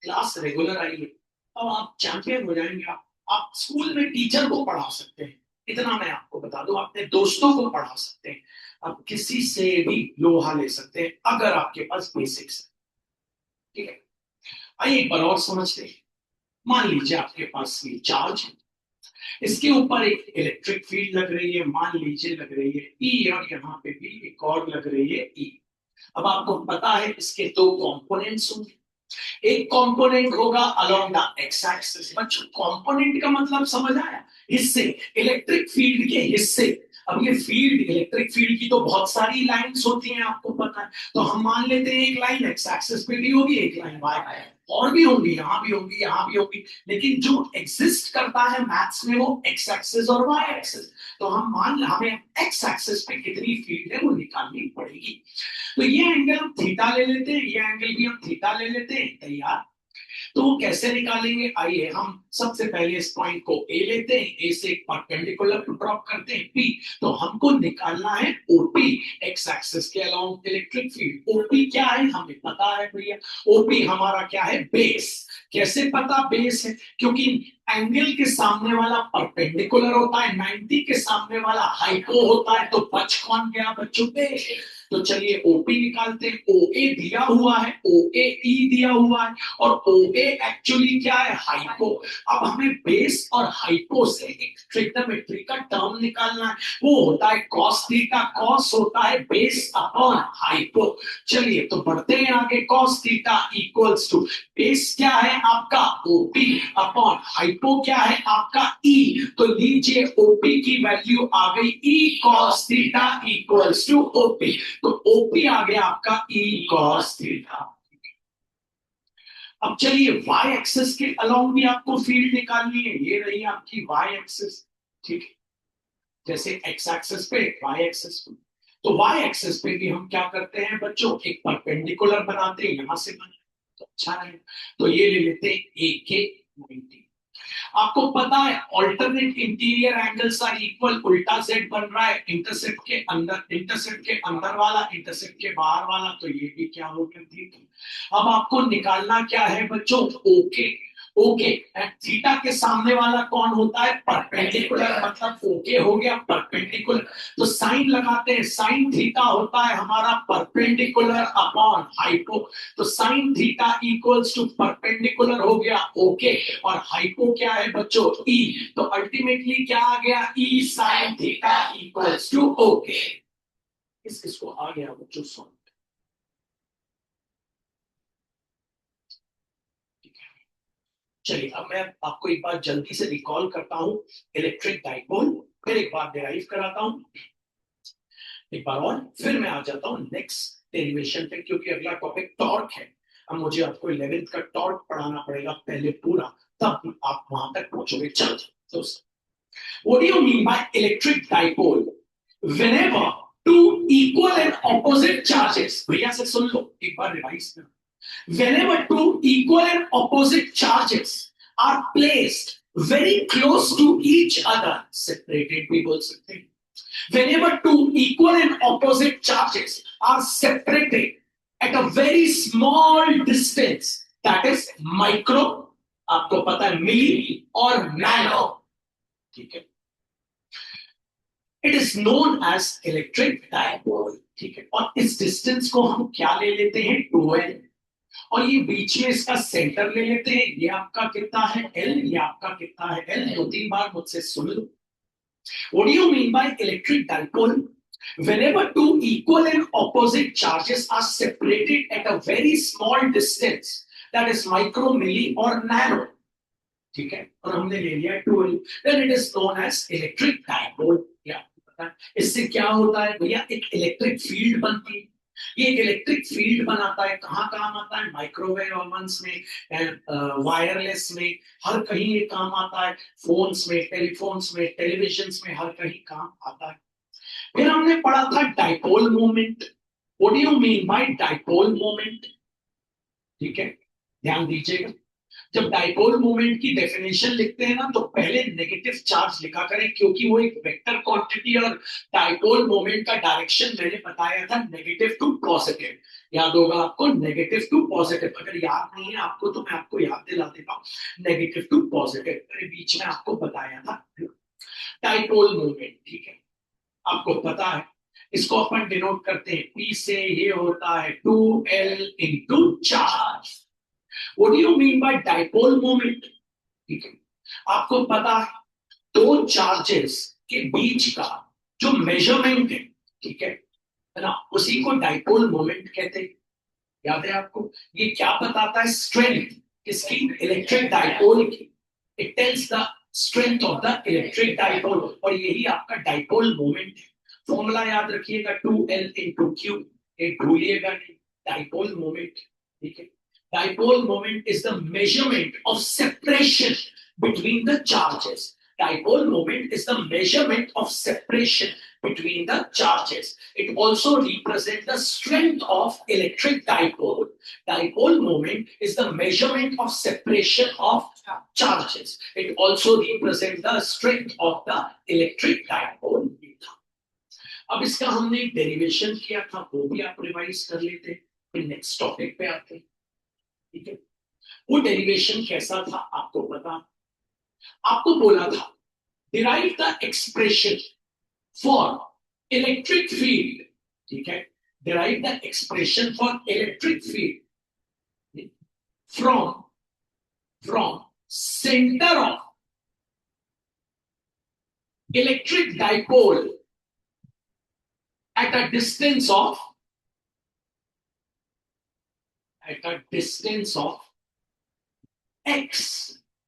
क्लास रेगुलर आइए, अब आप चैंपियन हो जाएंगे। आप स्कूल में टीचर को पढ़ा सकते हैं, इतना मैं आपको बता दूं, अपने दोस्तों को पढ़ा सकते हैं, आप किसी से भी लोहा ले सकते हैं अगर आपके पास बेसिक्स है, ठीक है। आइए एक बार और समझते हैं। मान लीजिए आपके पास ये चार्ज है, इसके ऊपर एक इलेक्ट्रिक फील्ड लग रही है, मान लीजिए लग रही है ई, और यहाँ पे भी एक और लग रही है ई। अब आपको पता है इसके दो कंपोनेंट्स होंगे, एक कंपोनेंट होगा अलोंग द एक्स एक्सिस। बच्चों कंपोनेंट का मतलब समझ आया, हिस्से, इलेक्ट्रिक फील्ड के हिस्से। अब ये फील्ड, इलेक्ट्रिक फील्ड की तो बहुत सारी लाइंस होती हैं आपको पता है, तो हम मान लेते हैं एक लाइन एक्स एक्सिस पे भी होगी, एक लाइन वाई, और भी होंगी, यहाँ भी होंगी, यहाँ भी होगी, लेकिन जो एग्जिस्ट करता है मैथ्स में वो एक्स एक्सिस और वाई एक्सिस। तो हमें एक्स एक्सिस पे कितनी फील्ड है वो निकालनी पड़ेगी। तो ये एंगल हम थीटा ले लेते हैं, ये एंगल भी हम थीटा ले लेते हैं, तैयार। तो वो कैसे निकालेंगे, आइए हम सबसे पहले इस पॉइंट को ए लेते हैं, ए से एक परपेंडिकुलर ड्रॉप करते हैं पी। तो हमको निकालना है ओपी, एक्स एक्सिस के अलोंग इलेक्ट्रिक फील्ड। ओपी क्या है हमें पता है भैया, ओपी हमारा क्या है, बेस। कैसे पता बेस है, क्योंकि एंगल के सामने वाला परपेंडिकुलर होता है, 90 के सामने वाला हाइपो होता है, तो बच कौन गया बच्चों, बेस। तो चलिए ओपी निकालते हैं। ओ ए दिया हुआ है, ओ ए ई दिया हुआ है, और ओ ए एक्चुअली क्या है, हाइपो। अब हमें बेस और हाइपो से एक ट्रिग्नोमेट्री का टर्म निकालना है, वो होता है कॉस थीटा। कॉस होता है बेस अपॉन हाइपो। चलिए तो बढ़ते हैं आगे, cos theta equals to base क्या है आपका ओपी अपॉन हाइपो क्या है आपका ई। तो लीजिए ओपी की वैल्यू आ गई E cos theta equals to OP. तो ओपी आ गया आपका ई कॉस थीटा। अब चलिए वाई एक्सिस के अलोंग भी आपको फील्ड निकालनी है, ये रही आपकी वाई एक्सिस, ठीक है, जैसे एक्स एक्सिस पे वाई एक्सिस पे। तो वाई एक्सिस पे भी हम क्या करते हैं बच्चों, एक परपेंडिकुलर बनाते हैं, यहां से बना तो अच्छा रहेगा। तो ये ले लेते हैं ए के 90। आपको पता है alternate interior angles are equal, उल्टा सेट बन रहा है इंटरसेप्ट के अंदर, इंटरसेप्ट के अंदर वाला इंटरसेप्ट के बाहर वाला, तो ये भी क्या हो गया थीटा। अब आपको निकालना क्या है बच्चों, ओके। ओके थीटा के सामने वाला कौन होता है, परपेंडिकुलर, मतलब ओके हो गया परपेंडिकुलर। तो साइन लगाते हैं, साइन थीटा होता है हमारा परपेंडिकुलर अपॉन हाइपो। तो sine theta equals to perpendicular हो गया ओके, और हाइपो क्या है बच्चों, ई। तो अल्टीमेटली क्या आ गया, E sine theta equals to OK. किसको आ गया बच्चों सॉल्व। चलिए अब मैं आपको एक बार जल्दी से रिकॉल करता हूं इलेक्ट्रिक डाइपोल, फिर एक बार डिराइव कराता हूं एक बार और, फिर मैं आ जाता हूं नेक्स्ट डेरिवेशन पे, क्योंकि अगला टॉपिक टॉर्क है। अब मुझे आपको 11th का टॉर्क पढ़ाना पड़ेगा पहले पूरा, तब आप वहां तक पहुंचोगे। चल दोस्त, what do you mean by electric dipole? Whenever two equal and opposite charges, भैया से सुन लो एक बार रिवाइज करो। Whenever two equal and opposite charges are placed very close to each other, separated भी बोल सकते हैं। Whenever two equal and opposite charges are separated at a very small distance, that is micro, आपको पता है मिली और nano, ठीक है, it is known as electric dipole, ठीक है। और इस डिस्टेंस को हम क्या ले लेते हैं, 2l, और ये बीच में इसका सेंटर ले लेते हैं, ये आपका कितना है l, ये आपका कितना है l, 2-3 बार मुझसे सुन लो। What do you mean by electric dipole? Whenever two equal and opposite charges are separated at a very small distance, that is micro, milli or nano, ठीक है, और हमने ले लिया 12, then it is known as electric dipole। या इससे क्या होता है भैया, एक इलेक्ट्रिक फील्ड बनती है। ये एक इलेक्ट्रिक फील्ड बनाता है, कहाँ काम आता है, माइक्रोवेव ओवन्स में, वायरलेस में, हर कहीं ये काम आता है, फोन्स में, टेलीफोन्स में, टेलीविजन में, हर कहीं काम आता है। फिर हमने पढ़ा था dipole moment. What do you mean by dipole moment, ठीक है, ध्यान दीजिएगा। जब डाइपोल मोमेंट की डेफिनेशन लिखते हैं ना, तो पहले नेगेटिव चार्ज लिखा करें, क्योंकि वो एक वेक्टर क्वांटिटी, और डाइपोल मोमेंट का डायरेक्शन मैंने बताया था नेगेटिव टू पॉजिटिव, याद होगा आपको, नेगेटिव टू पॉजिटिव। अगर याद नहीं है आपको तो मैं आपको याद दिला देता हूं, नेगेटिव टू पॉजिटिव मैंने बीच में आपको बताया था डाइपोल मोमेंट, ठीक है। आपको पता है इसको अपन डिनोट करते हैं P से, ये होता है 2l into charge. What do you mean by dipole moment? ठीक है, आपको पता है दो चार्जेस के बीच का जो मेजरमेंट है, ठीक है ना, उसी को डाइपोल मोमेंट कहते हैं। याद है आपको, ये क्या बताता है, स्ट्रेंथ किसकी, इलेक्ट्रिक डाइपोल की। It tells the strength of the electric dipole, और यही आपका डाइपोल मोमेंट है। फॉर्मूला याद रखिएगा 2l इंटू क्यू, एक भूलिएगा नहीं, डाइपोल मोमेंट, ठीक है। Dipole moment is the measurement of separation between the charges. Dipole moment is the measurement of separation between the charges. It also represents the strength of electric dipole. Dipole moment is the measurement of separation of charges. It also represents the strength of the electric dipole. अब इसका हमने एक derivation किया था, वो भी आप revise कर लेते हैं, फिर नेक्स्ट टॉपिक पे आते हैं, ठीक है। वो डेरिवेशन कैसा था आपको पता, आपको बोला था derive the expression for electric field, ठीक है, derive the expression for electric field from centre of electric dipole at a distance of x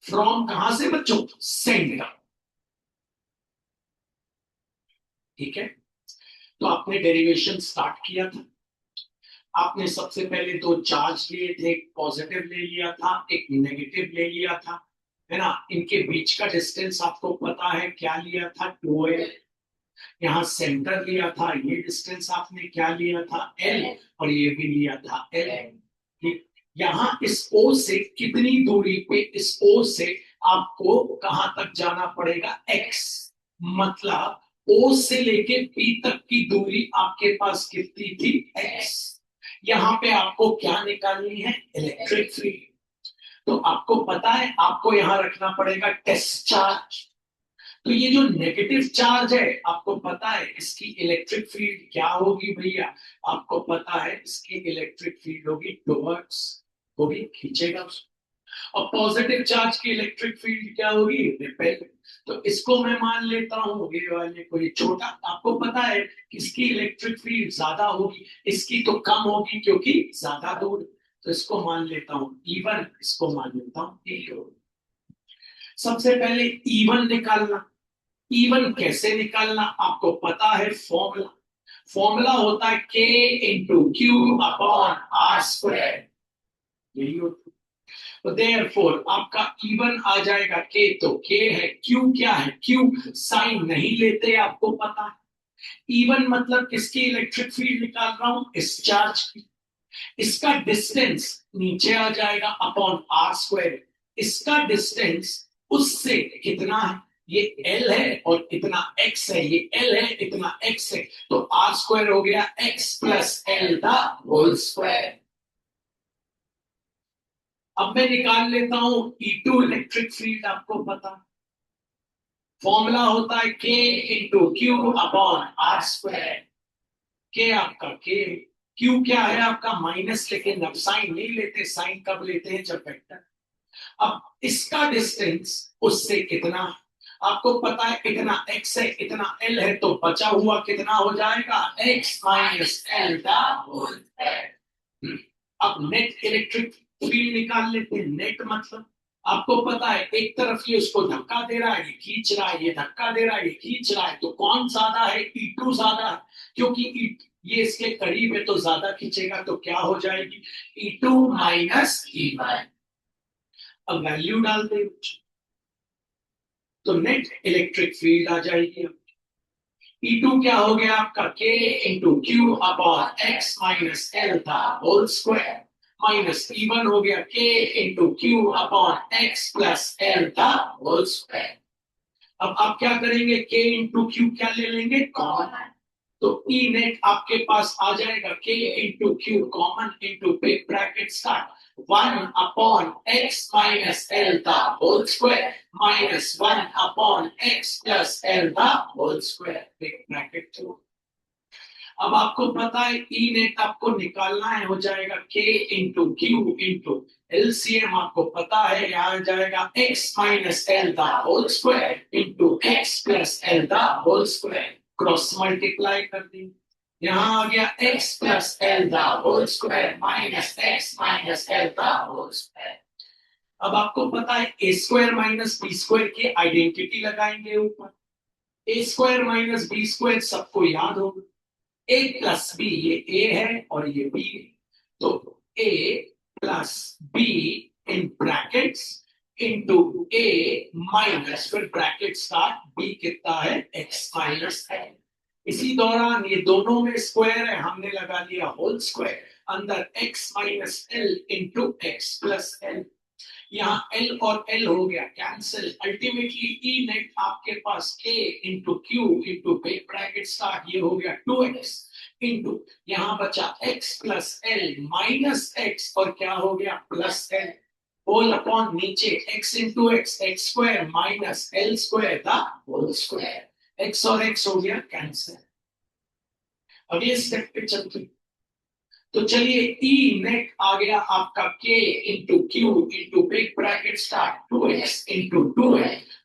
from कहां से बच्चों, सेंटर, ठीक है। तो आपने डेरिवेशन स्टार्ट किया था। आपने सबसे पहले दो चार्ज लिए थे, एक पॉजिटिव ले लिया था, एक नेगेटिव ले लिया था, है ना। इनके बीच का डिस्टेंस आपको पता है क्या लिया था, 2l। यहाँ सेंटर लिया था, ये डिस्टेंस आपने क्या लिया था, l, और ये भी लिया था l। ठीक। यहाँ इस O से कितनी दूरी पे, इस O से आपको कहां तक जाना पड़ेगा, x। मतलब O से लेके P तक की दूरी आपके पास कितनी थी, x। यहाँ पे आपको क्या निकालनी है, इलेक्ट्रिक फील्ड। तो आपको पता है आपको यहां रखना पड़ेगा टेस्ट चार्ज। तो ये जो नेगेटिव चार्ज है, आपको पता है इसकी इलेक्ट्रिक फील्ड क्या होगी भैया, आपको पता है इसकी इलेक्ट्रिक फील्ड होगी टुवर्ड्स, होगी, खींचेगा उसको। और पॉजिटिव चार्ज की इलेक्ट्रिक फील्ड क्या होगी, रिपेल। तो इसको मैं मान लेता हूँ, ये वाले को, ये छोटा, आपको पता है किसकी इलेक्ट्रिक फील्ड ज्यादा होगी, इसकी तो कम होगी क्योंकि ज्यादा दूर। तो इसको मान लेता हूँ E1, इसको मान लेता हूँ E2। सबसे पहले E1 निकालना। E1 कैसे निकालना, आपको पता है फॉर्मूला। फॉर्मूला होता है K into Q upon R square, यही होता है। तो देयरफॉर आपका E1 आ जाएगा K, तो K है, Q क्या है, Q साइन नहीं लेते, आपको पता है। E1 मतलब किसकी इलेक्ट्रिक फील्ड निकाल रहा हूं, इस चार्ज की। इसका डिस्टेंस नीचे आ जाएगा अपॉन आर स्क्वायर। इसका डिस्टेंस उससे कितना है, ये L है और इतना x है, ये L है इतना x है, तो आर स्क्वायर हो गया x plus L the whole square. अब मैं निकाल लेता हूं E2 इलेक्ट्रिक फील्ड, आपको पता फॉर्मूला होता है K into Q upon R square. K आपका K, क्यू क्या है आपका माइनस, लेकिन अब साइन नहीं लेते, साइन कब लेते हैं, जब वेक्टर। अब इसका डिस्टेंस उससे कितना, आपको पता है इतना x है इतना l है, तो बचा हुआ कितना हो जाएगा, x माइनस एल का होल स्क्वायर। अब नेट इलेक्ट्रिक फील्ड निकाल लेते हैं। नेट मतलब आपको पता है एक तरफ ये उसको धक्का दे रहा है, ये खींच रहा है, ये धक्का दे रहा है, ये खींच रहा है, तो कौन ज्यादा है, E2 ज्यादा है, क्योंकि ये इसके करीब है तो ज्यादा खींचेगा, तो क्या हो जाएगी, E2 माइनस E1। अब वैल्यू डाल दे, तो नेट इलेक्ट्रिक फील्ड आ जाएगी। E2 क्या हो गया आपका, K into Q upon X minus L था होल स्क्वायर, माइनस E1 हो गया K into Q upon X plus L था होल स्क्वायर। अब आप क्या करेंगे, K इंटू क्यू क्या ले लेंगे, कॉमन। तो E नेट आपके पास आ जाएगा K into Q common into big bracket start 1 अपॉन X minus L the whole square minus 1 अपॉन X plus L the whole square, big bracket through. अब आपको पता है E नेट आपको निकालना है, हो जाएगा K into Q into LCM, आपको पता है यहाँ जाएगा x minus L the whole square into X plus L the whole square, cross multiply कर दी, यहाँ आ गया x plus L the whole square minus X minus L the whole square. अब आपको पता है A square minus B square की आइडेंटिटी लगाएंगे ऊपर, A square minus B square सबको याद होगा, ए प्लस बी, ये ए है और ये बी है, तो A plus B in brackets into A minus, फिर ब्रैकेट स्टार्ट, बी कितना है, एक्स माइनस एल। इसी दौरान ये दोनों में स्क्वायर है, हमने लगा लिया होल स्क्वायर, अंदर x minus L into X plus L, यहाँ L और L हो गया कैंसिल, अल्टीमेटली E नेट आपके पास K into Q into bracket start, ये हो गया 2x इंटू यहाँ बचा x plus L minus X, और क्या हो गया प्लस एल, होल अपॉन नीचे x into X, X square minus L square the whole square, x और x हो गया कैंसिल। अगले स्टेप पे चलते, तो चलिए E नेट आ गया आपका K into Q into big bracket start 2x into 2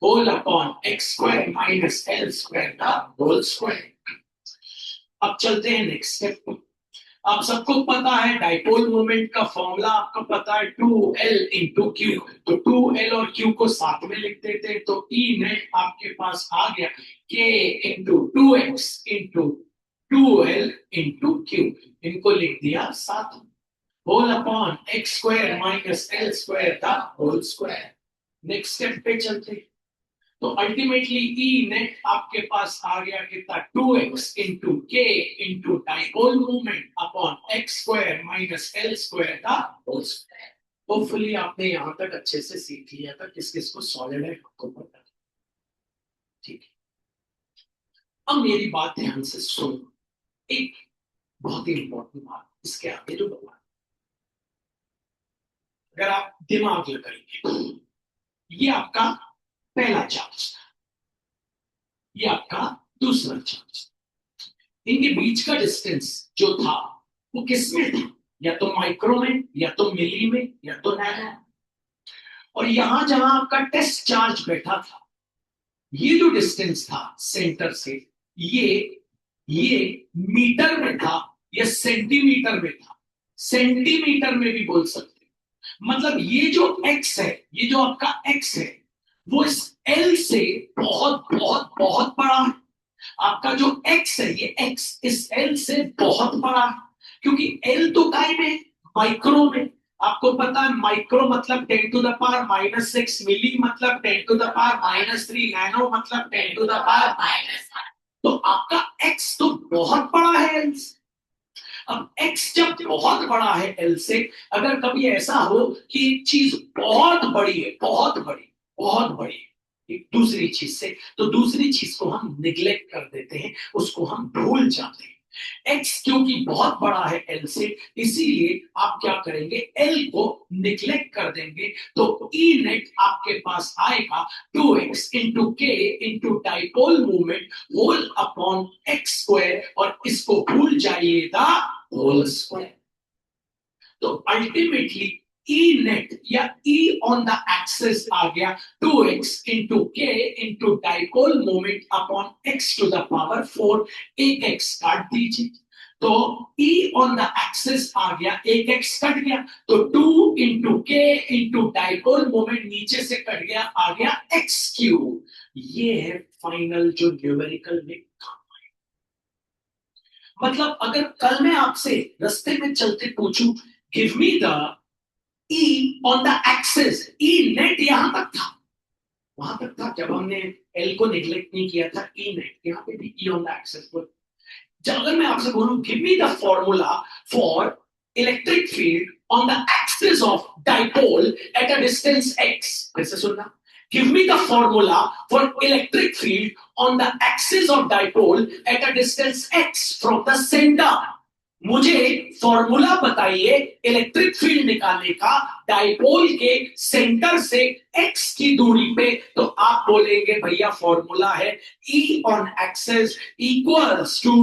whole upon X square minus L square का होल स्क्वायर। अब चलते हैं नेक्स्ट स्टेप पर। आप सबको पता है डाइपोल मोमेंट का फॉर्मूला, आपको पता है 2L इंटू क्यू, तो 2L और Q को साथ में लिख देते तो E नेट आपके पास आ गया K into 2x into 2l into Q, इनको लिख दिया साथ, whole upon X square minus L square का होल स्क्वायर। नेक्स्ट स्टेप पे चलते, तो अल्टीमेटली ई नेट आपके पास आ गया कितना, 2x into K into dipole movement upon X square minus L square का होल स्क्वायर। होपफुली आपने यहां तक अच्छे से सीख लिया था, किस किस को सॉलिड है आपको पता है, ठीक है। अब मेरी बात ध्यान से सुनो, एक बहुत ही इंपॉर्टेंट बात इसके आगे जो बात, अगर आप दिमाग लगाएंगे, ये आपका पहला चार्ज था, ये आपका दूसरा चार्ज, इनके बीच का डिस्टेंस जो था वो किस में था, या तो माइक्रो में, या तो मिली में, या तो नैनो। और यहां जहां आपका टेस्ट चार्ज बैठा था, ये जो डिस्टेंस था सेंटर से, ये मीटर में था या सेंटीमीटर में था, सेंटीमीटर में भी बोल सकते, मतलब ये जो x है, ये जो आपका x है, वो इस L से बहुत बहुत बहुत बड़ा है। आपका जो x है, ये x इस L से बहुत बड़ा है, क्योंकि L तो काय में, माइक्रो में। आपको पता है माइक्रो मतलब 10 टू द पावर -6, मिली मतलब 10 टू द पावर -3, नैनो मतलब 10 टू द पावर -9। तो आपका x तो बहुत बड़ा है L से। अब x जब बहुत बड़ा है L से, अगर कभी ऐसा हो कि एक चीज बहुत बड़ी है, बहुत बड़ी, बहुत बड़ी एक दूसरी चीज से, तो दूसरी चीज को हम निग्लेक्ट कर देते हैं, उसको हम भूल जाते हैं। x क्योंकि बहुत बड़ा है L से, इसीलिए आप क्या करेंगे, L को निग्लेक्ट कर देंगे, तो E नेट आपके पास आएगा 2x into K into dipole movement whole upon X square, और इसको भूल जाइएगा होल स्क्वायर। तो अल्टीमेटली E नेट या E ऑन द एक्सिस आ गया 2x into K into dipole moment upon x to the power 4, एक x काट दीजिए, तो E ऑन द एक्सिस आ गया, एक x कट गया, तो 2 into K into dipole moment नीचे से कट गया, आ गया x क्यूब। ये है फाइनल जो न्यूमेरिकल में, मतलब अगर कल मैं आपसे रास्ते में चलते पूछूं, give me the E on the axis, E net यहां तक था, वहां तक था जब हमने L को निग्लेक्ट नहीं किया था, E नेट यहां पे भी E ऑन द एक्सिस पर। जब अगर मैं आपसे बोलूं give me the formula for electric field on the axis of dipole at a distance x, कैसे सुनना, give me the formula for electric field on the axis of dipole at a distance x from the centre. मुझे formula बताइए electric field निकालने का dipole के centre से x की दूरी पे, तो आप बोलेंगे भैया फॉर्मूला है E on axis equals to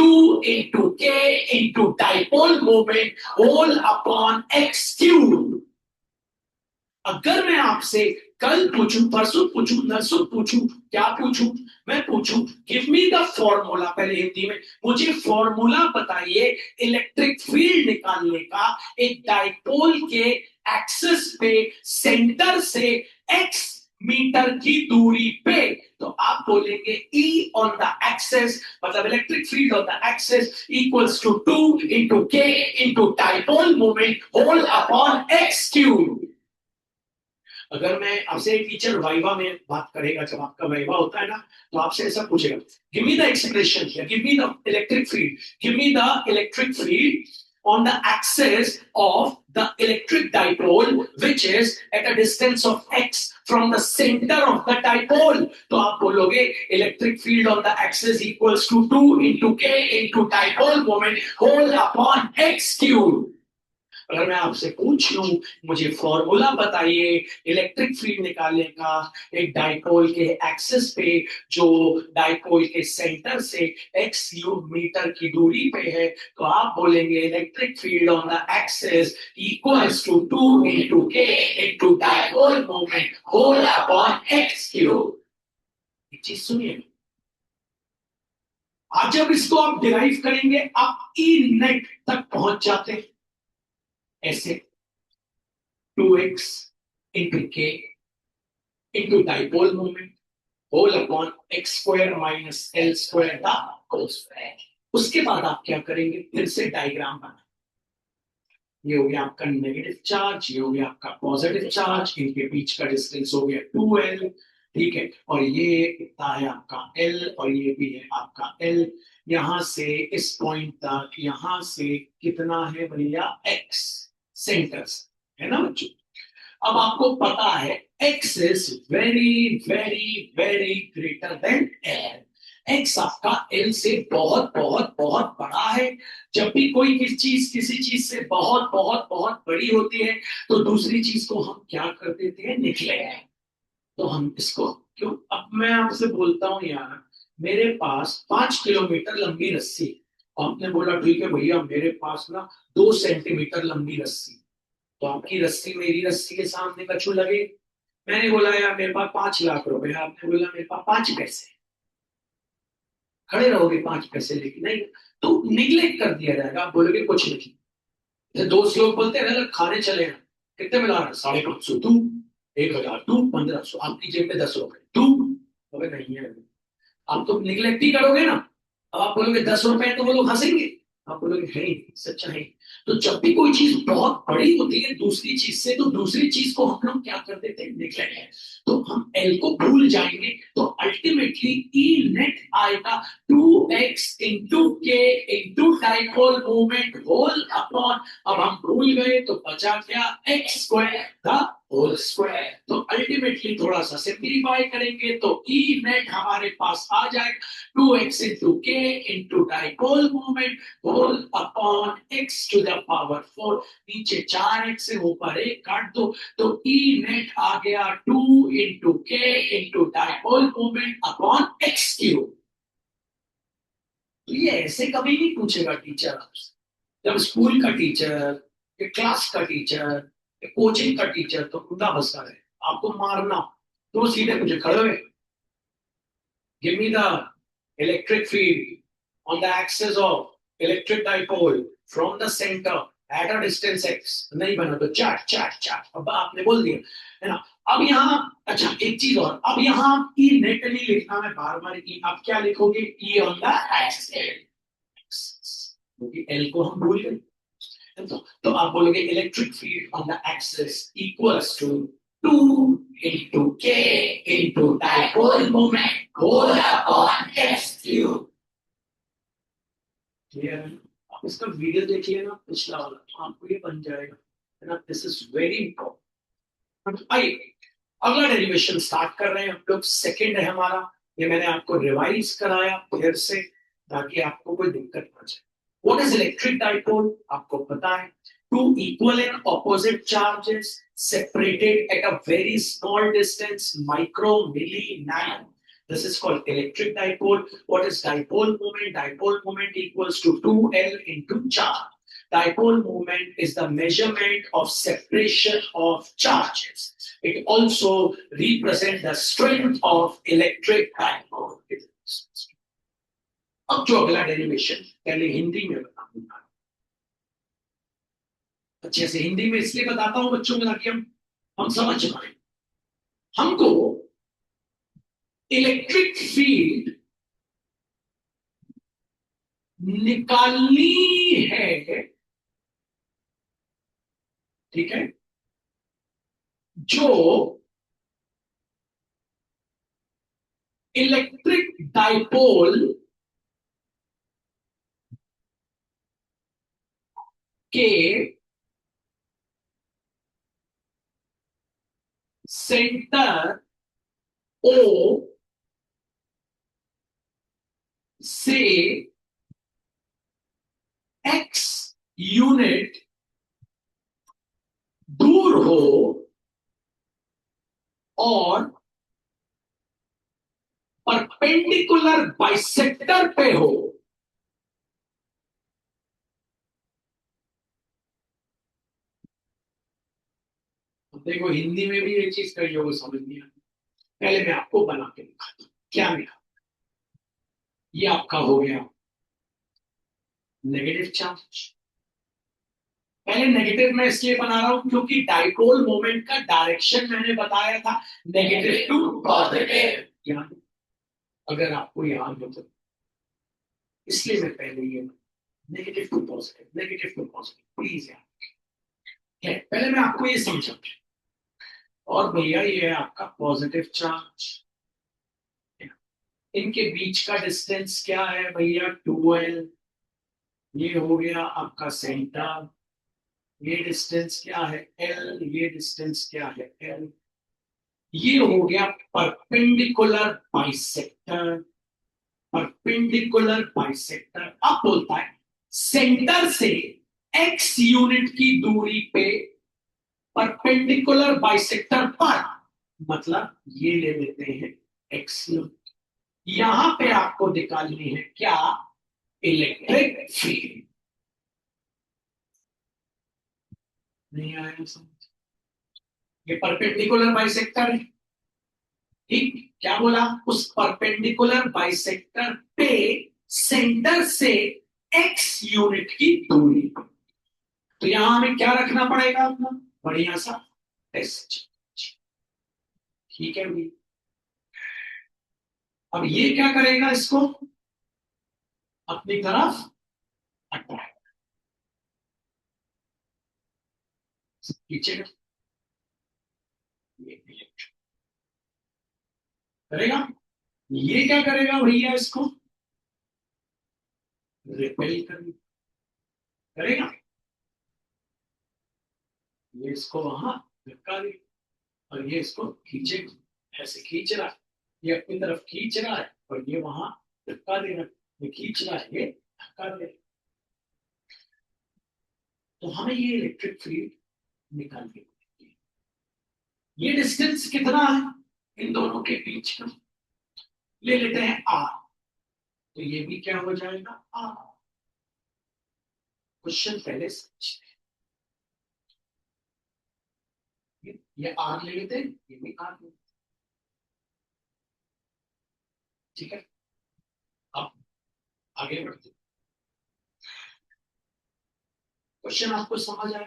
2 into K into dipole moment whole upon x cube. अगर मैं आपसे कल पूछूं, परसों पूछूं, नरसों पूछूं, क्या पूछूं, मैं पूछूं गिव मी द फॉर्मूला, पहले हिंदी में मुझे फॉर्मूला बताइए इलेक्ट्रिक फील्ड निकालने का एक डाइपोल के एक्सिस पे सेंटर से x मीटर की दूरी पे, तो आप बोलेंगे E ऑन द एक्सिस मतलब electric field on the axis equals to 2 into K into dipole moment whole upon x cube. अगर मैं आपसे टीचर वाइवा में बात करेगा, जब आपका वाइवा होता है ना, तो आपसे ऐसा पूछेगा गिव मी द एक्सप्रेशन या give me the electric field, give me the electric field on the axis of the electric dipole which is at a distance of x from the center of the dipole, तो आप बोलोगे electric field on the axis equals to 2 into k into dipole moment whole upon x cube। अगर मैं आपसे पूछ लूं मुझे formula बताइए इलेक्ट्रिक फील्ड निकालने का एक डाइपोल के एक्सिस पे जो डाइपोल के सेंटर से x क्यूब मीटर की दूरी पे है, तो आप बोलेंगे electric field on the axis equals to 2 into k into dipole moment whole upon x cube. एक चीज सुनिए, आज जब इसको आप डिराइव करेंगे आप ई नेट तक पहुंच जाते हैं ऐसे, 2x into k into dipole moment whole upon x square minus L square का whole square। उसके बाद आप क्या करेंगे, फिर से डायग्राम बना। ये हो गया आपका नेगेटिव चार्ज, ये हो गया आपका पॉजिटिव चार्ज, इनके बीच का डिस्टेंस हो गया 2L। ठीक है, और ये कितना है आपका L, और ये भी है आपका L। यहां से इस पॉइंट तक, यहां से कितना है भैया x, सेंटर से, है ना बच्चों। अब आपको पता है x is very very very greater than L। x आपका L से बहुत बहुत बहुत बड़ा है। जब भी कोई किसी चीज से बहुत बहुत बहुत बड़ी होती है, तो दूसरी चीज को हम क्या कर देते हैं, निकलेक्ट। तो हम इसको क्यों, अब मैं आपसे बोलता हूं यार, मेरे पास 5 किलोमीटर लंबी रस्सी है। आपने बोला ठीक है भैया, मेरे पास ना 2 सेंटीमीटर लंबी रस्सी। तो आपकी रस्सी मेरी रस्सी के सामने कछू लगे। मैंने बोला यार मेरे पास 5 लाख रुपए, आपने बोला मेरे पास 5 पैसे। खड़े रहोगे 5 पैसे लेके? नहीं। तो निगलेक्ट कर दिया जाएगा, आप बोलोगे कुछ नहीं। जैसे दोस्त लोग बोलते हैं ना, अगर खाने चले हैं, कितने में ला रहे हैं, 550 तू, 1000 तू, 1500, आपकी जेब में 10 रुपए तू। बोले नहीं है, आप तो निगलेक्ट ही करोगे ना। अब आप बोलोगे 10 रुपए, तो वो लोग हंसेंगे। आप बोलोगे है, सच्चा है। तो जब भी कोई चीज बहुत बड़ी होती है दूसरी चीज से, तो दूसरी चीज को हम लोग क्या कर देते हैं, निगलेक्ट। तो हम एल को भूल जाएंगे, तो अल्टीमेटली ई नेट आएगा 2x into K into dipole moment whole upon, अब हम भूल गए तो बचा क्या, X square the whole square. तो अल्टीमेटली थोड़ा सा सिंप्लीफाई करेंगे तो ई नेट हमारे पास आ जाएगा 2x into K into dipole moment whole upon x to the power 4। नीचे 4x से ऊपर 1 काट दो, तो ई नेट आ गया 2 into K into dipole moment upon x cube. तो ये ऐसे कभी नहीं पूछेगा टीचर आपसे। जब स्कूल का टीचर, क्लास का टीचर, कोचिंग का टीचर तो खुदा बसा है, आपको मारना तो सीधे मुझे खड़े हुए, give me the electric field on the axis of electric dipole from the center at a distance x। नहीं बना तो चार चार चार, अब आपने बोल दिया, है ना। अब यहाँ, अच्छा एक चीज और, अब यहाँ ई नेट नहीं लिखना, मैं बार बार ई, आप क्या लिखोगे, ई ऑन द एक्सिस, क्योंकि एल को हम भूल गए। तो आप बोलोगे electric field on the axis equals to 2 into k into dipole moment whole upon x cube। Clear है? आप इसका वीडियो देख लेना पिछला वाला, तो आपको ये बन जाएगा, है ना। This is very important. आइए अगला डेरिवेशन स्टार्ट कर रहे हैं हम लोग, सेकंड है हमारा। ये मैंने आपको रिवाइज कराया फिर से, ताकि आपको कोई दिक्कत ना जाए। व्हाट इज इलेक्ट्रिक डाइपोल, आपको पता है, two equal and opposite charges separated at a very small distance, micro, milli, nano. This is called electric dipole. What is dipole moment? Dipole moment equals to 2L into charge. Dipole moment is the measurement of separation of charges. It also represents the strength of electric dipole. अब जो अगला derivation पहले हिंदी में बताऊंगा, अच्छे से हिंदी में इसलिए बताता हूं बच्चों को, ताकि हम समझ पाए। हमको इलेक्ट्रिक फील्ड निकालनी है, ठीक है, जो इलेक्ट्रिक डाइपोल के सेंटर ओ से x यूनिट दूर हो और परपेंडिकुलर बाइसेक्टर पे हो। देखो हिंदी में भी ये चीज कई लोगों को समझ नहीं आती। पहले मैं आपको बना के दिखाता हूं क्या लिखा। ये आपका हो गया नेगेटिव चार्ज। पहले नेगेटिव मैं इसलिए बना रहा हूं क्योंकि डाइपोल मोमेंट का डायरेक्शन मैंने बताया था, नेगेटिव टू पॉजिटिव। अगर आपको याद हो तो इसलिए मैं पहले ये negative to positive, negative to positive, please यार है, पहले मैं आपको ये समझाऊं। और भैया ये है आपका पॉजिटिव चार्ज, इनके बीच का डिस्टेंस क्या है भैया 2l। ये हो गया आपका सेंटर, ये डिस्टेंस क्या है l, ये डिस्टेंस क्या है l। ये हो गया परपेंडिकुलर बाइसेक्टर, परपेंडिकुलर बाइसेक्टर। अब बोलता है सेंटर से x यूनिट की दूरी पे परपेंडिकुलर बाइसेक्टर पर, मतलब ये ले लेते हैं x यूनिट। यहां पे आपको निकालनी है क्या, इलेक्ट्रिक फील्ड। नहीं आया समझ, ये परपेंडिकुलर बाइसेक्टर है, ठीक। क्या बोला, उस परपेंडिकुलर बाइसेक्टर पे सेंटर से x यूनिट की दूरी। तो यहां हमें क्या रखना पड़ेगा अपना, बढ़िया सा टेस्ट, ठीक है भाई। अब ये क्या करेगा, इसको अपनी तरफ अट्रैक्ट, पीछे ये करेगा। ये क्या करेगा भैया, इसको रिपेल करेगा, ये इसको वहां धक्का दे, और ये इसको खींचेगा, ऐसे खींच रहा है, ये अपनी तरफ खींच रहा है, और ये वहां धक्का दे रहा है, ये खींच रहा है, ये धक्का दे रहा है। तो हमें ये इलेक्ट्रिक फील्ड निकालनी पड़ेगी। ये डिस्टेंस कितना है इन दोनों के बीच का, ले लेते हैं आर। तो ये भी क्या हो जाएगा, आर। क्वेश्चन पहले समझते हैं, ये आर ले लेते हैं, ये भी आर ले लेते हैं, ठीक है। अब आगे बढ़ते हैं, क्वेश्चन आपको समझ आया,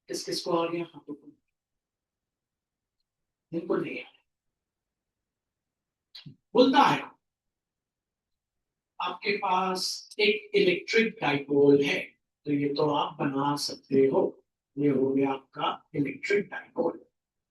किस किस को आ गया, हाँ तो इनको नहीं आया। बोलता है आपके पास एक इलेक्ट्रिक डाइपोल है, तो ये तो आप बना सकते हो, ये हो गया आपका इलेक्ट्रिक डाइपोल।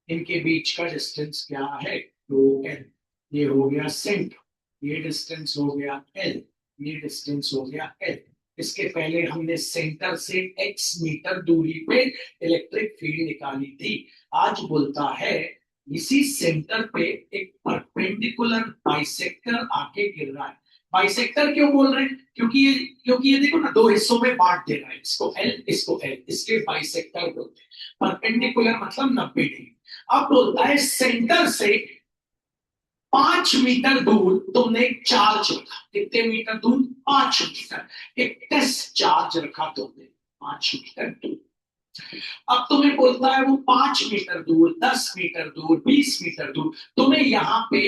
इनके बीच का डिस्टेंस क्या है, 2l। ये हो गया सेंटर, ये डिस्टेंस हो गया l, ये डिस्टेंस हो गया l। इसके पहले हमने सेंटर से x मीटर दूरी पे इलेक्ट्रिक फील्ड निकाली थी। आज बोलता है इसी सेंटर पे एक परपेंडिकुलर बाइसेक्टर आके गिर रहा है। बाइसेक्टर क्यों बोल रहे हैं, क्योंकि ये देखो ना, दो हिस्सों में बांट दे रहा है, इसको L इसको L, इसके बाइसेक्टर बोलते हैं। परपेंडिकुलर मतलब 90 डिग्री। अब बोलता है सेंटर से 5 मीटर दूर तुमने एक चार्ज रखा, कितने मीटर दूर, 5 मीटर, एक टेस्ट चार्ज रखा तुमने 5 मीटर दूर। अब तुम्हें बोलता है वो 5 मीटर दूर, 10 मीटर दूर, 20 मीटर दूर, तुम्हें यहाँ पे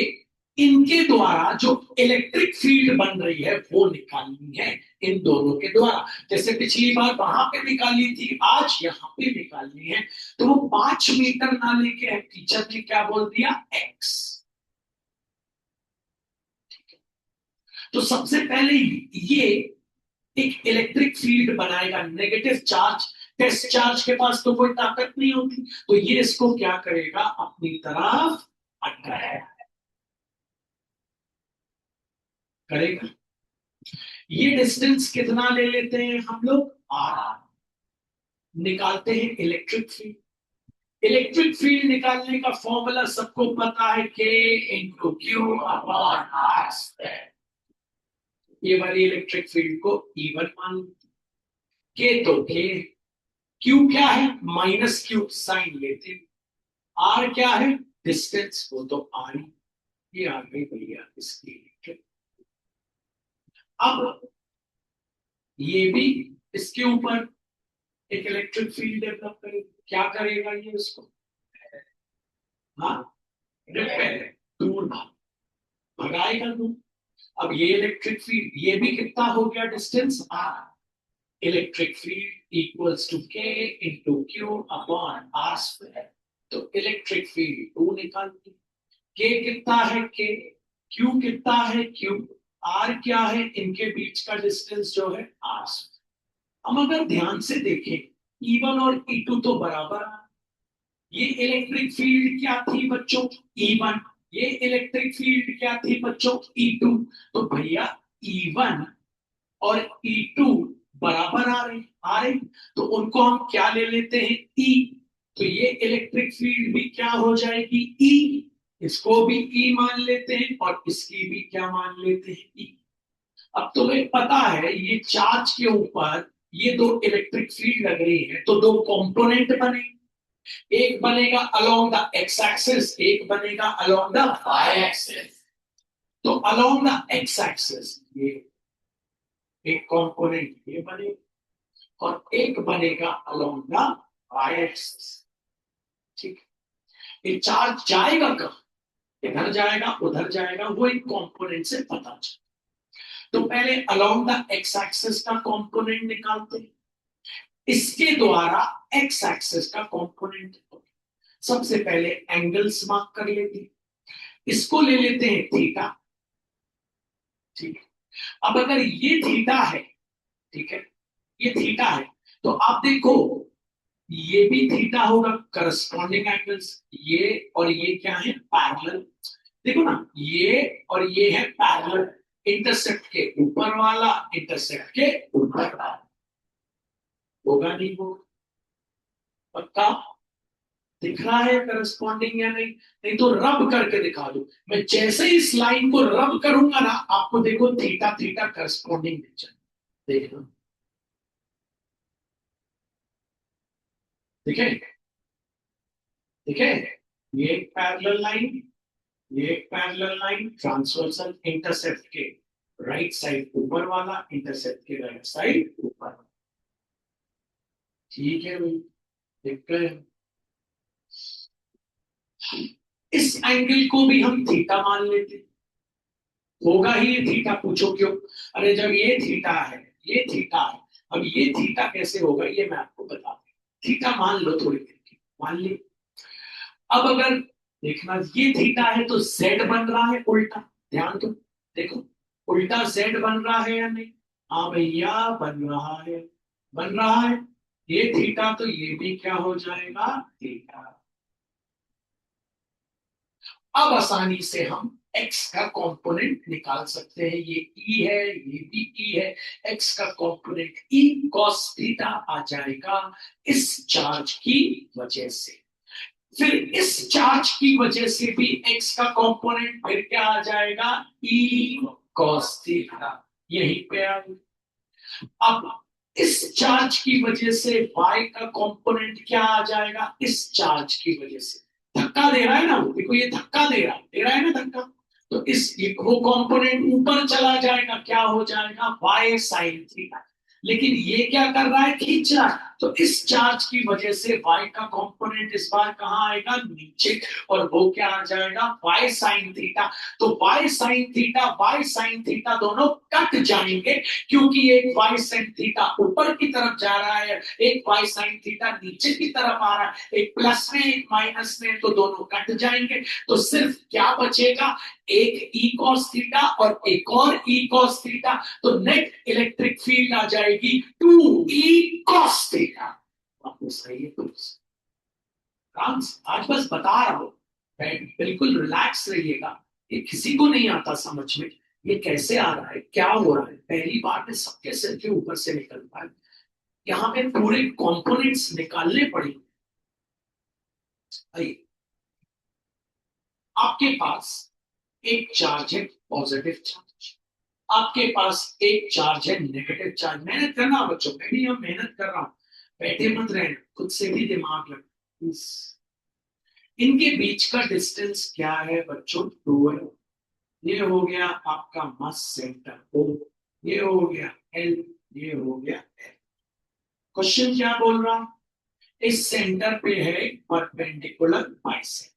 इनके द्वारा जो इलेक्ट्रिक फील्ड बन रही है वो निकालनी है, इन दोनों के द्वारा। जैसे पिछली बार वहां पे निकाली थी, आज यहाँ पे निकालनी है। तो वो 5 मीटर ना लेके टीचर ने क्या बोल दिया, x। तो सबसे पहले ये एक इलेक्ट्रिक फील्ड बनाएगा, नेगेटिव चार्ज, टेस्ट चार्ज के पास तो कोई ताकत नहीं होती, तो ये इसको क्या करेगा, अपनी तरफ अट्रैक्ट करेगा। ये डिस्टेंस कितना ले लेते हैं हम लोग, r। निकालते हैं इलेक्ट्रिक फील्ड। इलेक्ट्रिक फील्ड निकालने का फॉर्मूला सबको पता है, k into Q upon R. ये वाली इलेक्ट्रिक फील्ड को E1 मान, के तो के, क्यू क्या है, माइनस क्यू साइन लेते, आर क्या है, डिस्टेंस, वो तो आर ही। ये आ गई भैया इसकी इलेक्ट्रिक। अब ये भी इसके ऊपर एक इलेक्ट्रिक फील्ड डेवलप करेगा, क्या करेगा ये उसको, हाँ, रिपेल, दूर भाग, भगाएगा दूर। अब ये इलेक्ट्रिक फील्ड, ये भी कितना हो गया distance, R. Electric field equals to K into Q upon R square. तो इलेक्ट्रिक फील्ड 2 निकाल दी। के कितना है, के, क्यू कितना है, क्यू, आर क्या है, इनके बीच का डिस्टेंस जो है आर। हम अगर ध्यान से देखें E1 और E2 तो बराबर है। ये इलेक्ट्रिक फील्ड क्या थी बच्चों, E1। ये इलेक्ट्रिक फील्ड क्या थी बच्चों, E2। तो भैया E1 और E2 बराबर आ रहे तो उनको हम क्या ले लेते हैं, E। तो ये इलेक्ट्रिक फील्ड भी क्या हो जाएगी, E। इसको भी E मान लेते हैं और इसकी भी क्या मान लेते हैं, E। अब तुम्हें पता है ये चार्ज के ऊपर ये दो इलेक्ट्रिक फील्ड लग रही है तो दो कंपोनेंट बने, एक बनेगा अलोंग द एक्स एक्सिस, एक बनेगा अलोंग द वाई एक्सिस। तो अलोंग द एक्स एक्सिस ये एक कंपोनेंट ये बनेगा और एक बनेगा अलोंग द वाई एक्सिस। ठीक, ये चार्ज जाएगा कहां, इधर जाएगा उधर जाएगा, वो एक कंपोनेंट से पता चला। तो पहले अलोंग द एक्स एक्सिस का कंपोनेंट निकालते हैं, इसके द्वारा एक्स एक्सिस का कंपोनेंट। सबसे पहले एंगल्स मार्क कर लेते हैं, इसको ले लेते हैं थीटा। ठीक है, अब अगर ये थीटा है, ठीक है, ये थीटा है तो आप देखो ये भी थीटा होगा, करस्पॉन्डिंग एंगल्स। ये और ये क्या है, पैरेलल। देखो ना, ये और ये है पैरेलल, इंटरसेक्ट के ऊपर वाला इंटरसेक्ट के ऊपर वाला। होगा नहीं वो, पक्का दिख रहा है करस्पॉन्डिंग या नहीं, नहीं तो रब करके दिखा दो। मैं जैसे ही इस लाइन को रब करूंगा ना, आपको देखो थीटा थीटा करस्पॉन्डिंग दिख जाए, देखना, ठीक है, ठीक है। ये एक पैरेलल लाइन, ये एक पैरेलल लाइन, ट्रांसवर्सल, इंटरसेप्ट के राइट साइड ऊपर वाला, इंटरसेप्ट के राइट साइड ऊपर। ठीक है भाई, देख गए। इस एंगल को भी हम थीटा मान लेते, होगा ही ये थीटा, पूछो क्यों। अरे जब ये थीटा है, ये थीटा है, अब ये थीटा कैसे होगा ये मैं आपको बता दूं। थीटा मान लो थोड़ी देर की, मान ली। अब अगर देखना ये थीटा है तो जेड बन रहा है उल्टा, ध्यान दो, देखो उल्टा जेड बन रहा है या नहीं, हाँ भैया बन रहा है, बन रहा है। ये थीटा तो ये भी क्या हो जाएगा, थीटा। अब आसानी से हम x का कंपोनेंट निकाल सकते हैं, ये e है, ये भी e है। x का कंपोनेंट e cos थीटा आ जाएगा इस चार्ज की वजह से। फिर इस चार्ज की वजह से भी x का कंपोनेंट फिर क्या आ जाएगा, e cos थीटा, यहीं पे आ गया। अब इस चार्ज की वजह से y का कंपोनेंट क्या आ जाएगा, इस चार्ज की वजह से। धक्का दे रहा है ना वो, देखो ये धक्का दे रहा है ना धक्का, तो इस वो कंपोनेंट ऊपर चला जाएगा, क्या हो जाएगा, y sin थीटा। लेकिन ये क्या कर रहा है, खींच रहा है, तो इस चार्ज की वजह से y का कंपोनेंट इस बार कहां आएगा, नीचे, और वो क्या आ जाएगा, y sin थीटा। तो y sin थीटा दोनों कट जाएंगे, क्योंकि एक y sin थीटा ऊपर की तरफ जा रहा है, एक y sin थीटा नीचे की तरफ आ रहा है, एक प्लस में एक माइनस में, तो दोनों कट जाएंगे। तो सिर्फ क्या बचेगा, एक e cos थीटा और एक और e cos थीटा। तो नेट इलेक्ट्रिक फील्ड आ जाएगी 2e cos थीटा। आपको सही है कुछ आज बस बता रहा हूं, बिल्कुल रिलैक्स रहिएगा। ये किसी को नहीं आता समझ में, ये कैसे आ रहा है, क्या हो रहा है, पहली बार में सबके सिर के ऊपर से निकल पाए। यहाँ पे पूरे कंपोनेंट्स निकालने पड़ेंगे। आपके पास एक चार्ज है पॉजिटिव चार्ज, आपके पास एक चार्ज है नेगेटिव चार्ज। मेहनत करना बच्चों, मैं भी यहाँ मेहनत कर रहा हूं, बैठे मत रहना, खुद से भी दिमाग लगा। इनके बीच का डिस्टेंस क्या है बच्चों, 2l। ये हो गया आपका मास सेंटर O, ये हो गया L, ये हो गया L। क्वेश्चन क्या बोल रहा, इस सेंटर पे है परपेंडिकुलर बाइसेक्टर।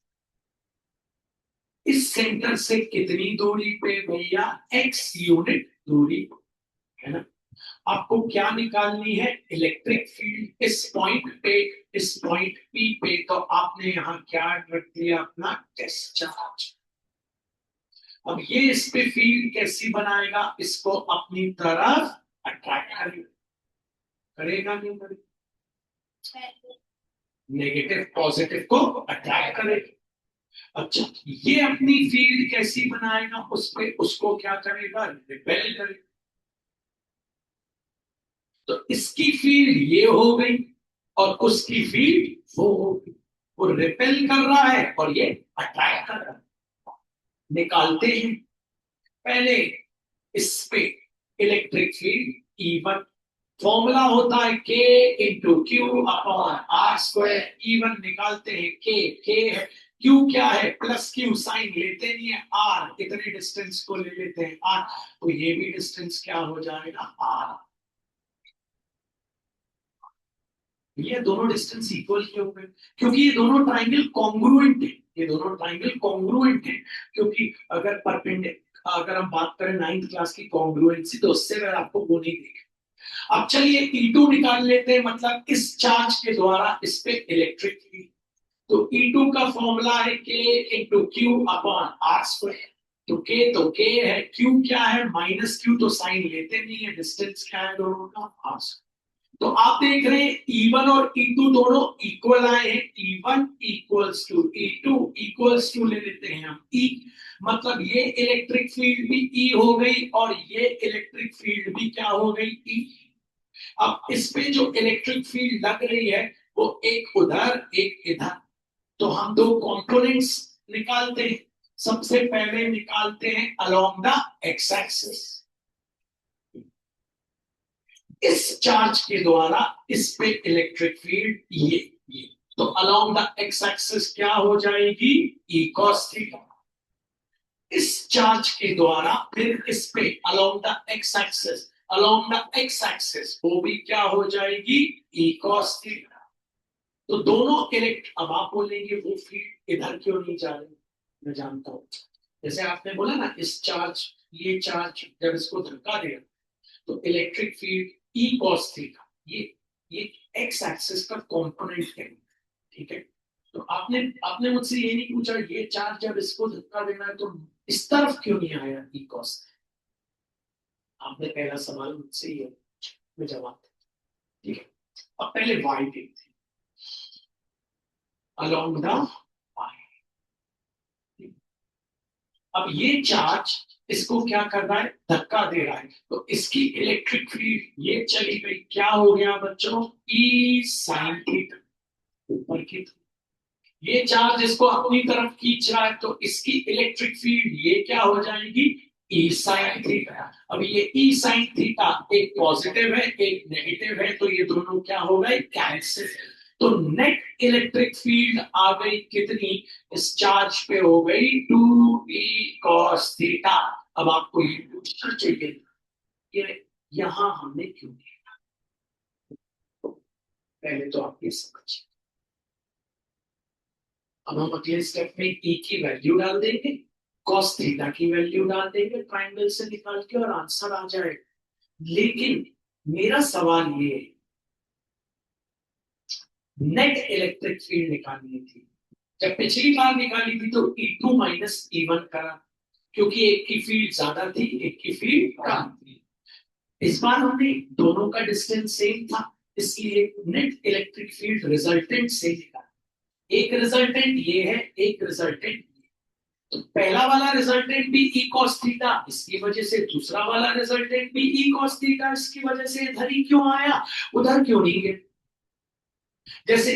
इस सेंटर से कितनी दूरी पे भैया, x यूनिट दूरी, है ना। आपको क्या निकालनी है, इलेक्ट्रिक फील्ड इस पॉइंट पे, इस पॉइंट P पे। तो आपने यहां क्या रख दिया, अपना टेस्ट चार्ज। अब ये इस पे फील्ड कैसी बनाएगा, इसको अपनी तरफ अट्रैक्ट करेगा, करेगा नहीं करेगा, नेगेटिव पॉजिटिव को अट्रैक्ट करेगा। अच्छा, ये अपनी फील्ड कैसी बनाएगा, उस पे उसको क्या करेगा, रिपेल करेगा। तो इसकी फील्ड ये हो गई और उसकी फील्ड वो हो गई। वो रिपेल कर रहा है और ये अट्रैक्ट कर रहा है। निकालते हैं पहले इस पे इलेक्ट्रिक फील्ड E1। फॉर्मूला होता है K into Q upon R square. E1 निकालते हैं, के है, Q क्या है, प्लस क्यू, साइन लेते नहीं है, R इतने डिस्टेंस को ले लेते हैं R, तो ये भी डिस्टेंस क्या हो जाएगा, R। ये दोनों डिस्टेंस इक्वल क्यों हो गए, क्योंकि ये दोनों ट्राइंगल कॉन्ग्रुएंट है, ये दोनों ट्राइंगल कॉन्ग्रुएंट है। क्योंकि अगर अगर हम बात करें 9th क्लास की कॉन्ग्रुएंसी, तो उससे मैं आपको वो नहीं देगा। अब चलिए E2 निकाल लेते हैं, मतलब इस चार्ज के द्वारा इस पे इलेक्ट्रिक फील्ड। तो E2 का फॉर्मूला है K into Q upon R square. तो K है, Q क्या है, माइनस क्यू, तो साइन लेते नहीं है, डिस्टेंस क्या है दोनों का, आर। तो आप देख रहे हैं E1 और E2 दोनों इक्वल आए हैं। E1 equals to E2 equals to ले लेते हैं हम E, मतलब ये इलेक्ट्रिक फील्ड भी E हो गई और ये इलेक्ट्रिक फील्ड भी क्या हो गई, E। अब इस पे जो इलेक्ट्रिक फील्ड लग रही है वो एक उधर एक इधर, तो हम दो कंपोनेंट्स निकालते हैं। सबसे पहले निकालते हैं अलोंग द एक्स एक्सिस। इस चार्ज के द्वारा इस पे इलेक्ट्रिक फील्ड ये, तो अलोंग द एक्स एक्सिस क्या हो जाएगी, ई कॉस थीटा। इस चार्ज के द्वारा फिर इस पे along the x axis, along the x axis वो भी क्या हो जाएगी, ई कॉस थीटा। तो दोनों अब आप बोलेंगे वो फील्ड इधर क्यों नहीं जा रही, मैं जानता हूं। जैसे आपने बोला ना, इस चार्ज, ये चार्ज जब इसको धक्का देगा तो electric field E cos theta, ये एक्स एक्सिस का कंपोनेंट है, ठीक है। तो आपने आपने मुझसे ये नहीं पूछा ये चार्ज जब इसको धक्का देना है तो इस तरफ क्यों नहीं आया ई कॉस। आपने पहला सवाल मुझसे ये, मैं जवाब, ठीक है। अब पहले वाई देखते हैं, अलोंग द वाई। अब ये चार्ज इसको क्या कर रहा है, धक्का दे रहा है, तो इसकी इलेक्ट्रिक फील्ड ये चली गई, क्या हो गया बच्चों, ई साइन थीटा ऊपर की। ये चार्ज इसको अपनी तरफ खींच रहा है, तो इसकी इलेक्ट्रिक फील्ड ये क्या हो जाएगी, ई साइन थीटा। अब ये ई साइन थीटा एक पॉजिटिव है एक नेगेटिव है, तो ये दोनों क्या हो गए, कैंसिल। तो नेट इलेक्ट्रिक फील्ड आ गई कितनी, इस चार्ज पे हो गई 2e cos थीटा। अब आपको ये पूछना चाहिए कि यहां हमने क्यों किया, पहले तो आप ये समझिए। अब हम अगले स्टेप में e की वैल्यू डाल देंगे, cos थीटा की वैल्यू डाल देंगे ट्राइंगल से निकाल के, और आंसर आ जाएगा। लेकिन मेरा सवाल ये है, नेट इलेक्ट्रिक फील्ड निकालनी थी। जब पिछली बार निकाली थी तो E2 माइनस E1 करा, क्योंकि एक की फील्ड ज्यादा थी एक की फील्ड कम थी। इस बार हमने दोनों का डिस्टेंस सेम था, इसलिए नेट इलेक्ट्रिक फील्ड रिजल्टेंट से निकाला। एक रिजल्टेंट ये है, एक रिजल्टेंट ये। तो पहला वाला रिजल्टेंट भी ई कॉस थीटा, इसकी वजह से दूसरा वाला रिजल्टेंट भी ई कॉस थीटा, इसकी वजह से इधर ही क्यों आया, उधर क्यों नहीं गया। जैसे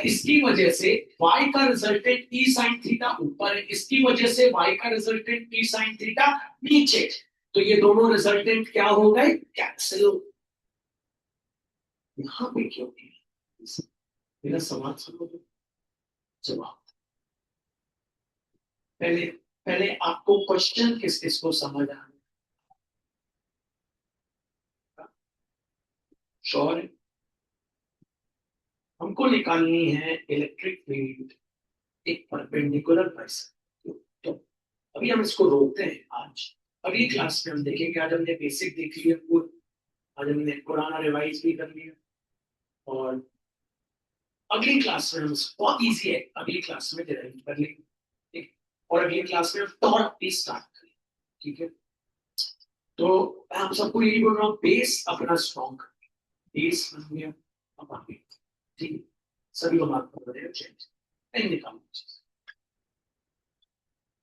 इसकी वजह से y का रिजल्टेंट ई साइन थीटा ऊपर है, इसकी वजह से y का रिजल्टेंट ई साइन थीटा नीचे, तो ये दोनों रिजल्टेंट क्या हो गए, कैंसिल हो। यहां पे क्यों नहीं, मेरा सवाल समझो, जवाब। पहले पहले आपको क्वेश्चन किस किस को समझ आना, श्योर है। हमको निकालनी है इलेक्ट्रिक फील्ड एक परपेंडिकुलर पर्सन। तो अभी हम इसको रोकते हैं, आज अगली क्लास में हम देखेंगे। आज हमने बेसिक देख लिया पूरा, आज हमने पुराना रिवाइज भी कर लिया, और अगली क्लास में हम बहुत इजी है, अगली क्लास में डिराइव कर लेंगे, ठीक। और अगली क्लास में हम टॉर्क भी स्टार्ट करेंगे। ठीक है, तो मैं आप सबको यही बोल रहा हूँ, बेस अपना स्ट्रॉन्ग, बेस बन गया अब आगे, ठीक है, सभी को मार्क कर देगा चेंज नहीं निकालना चाहिए।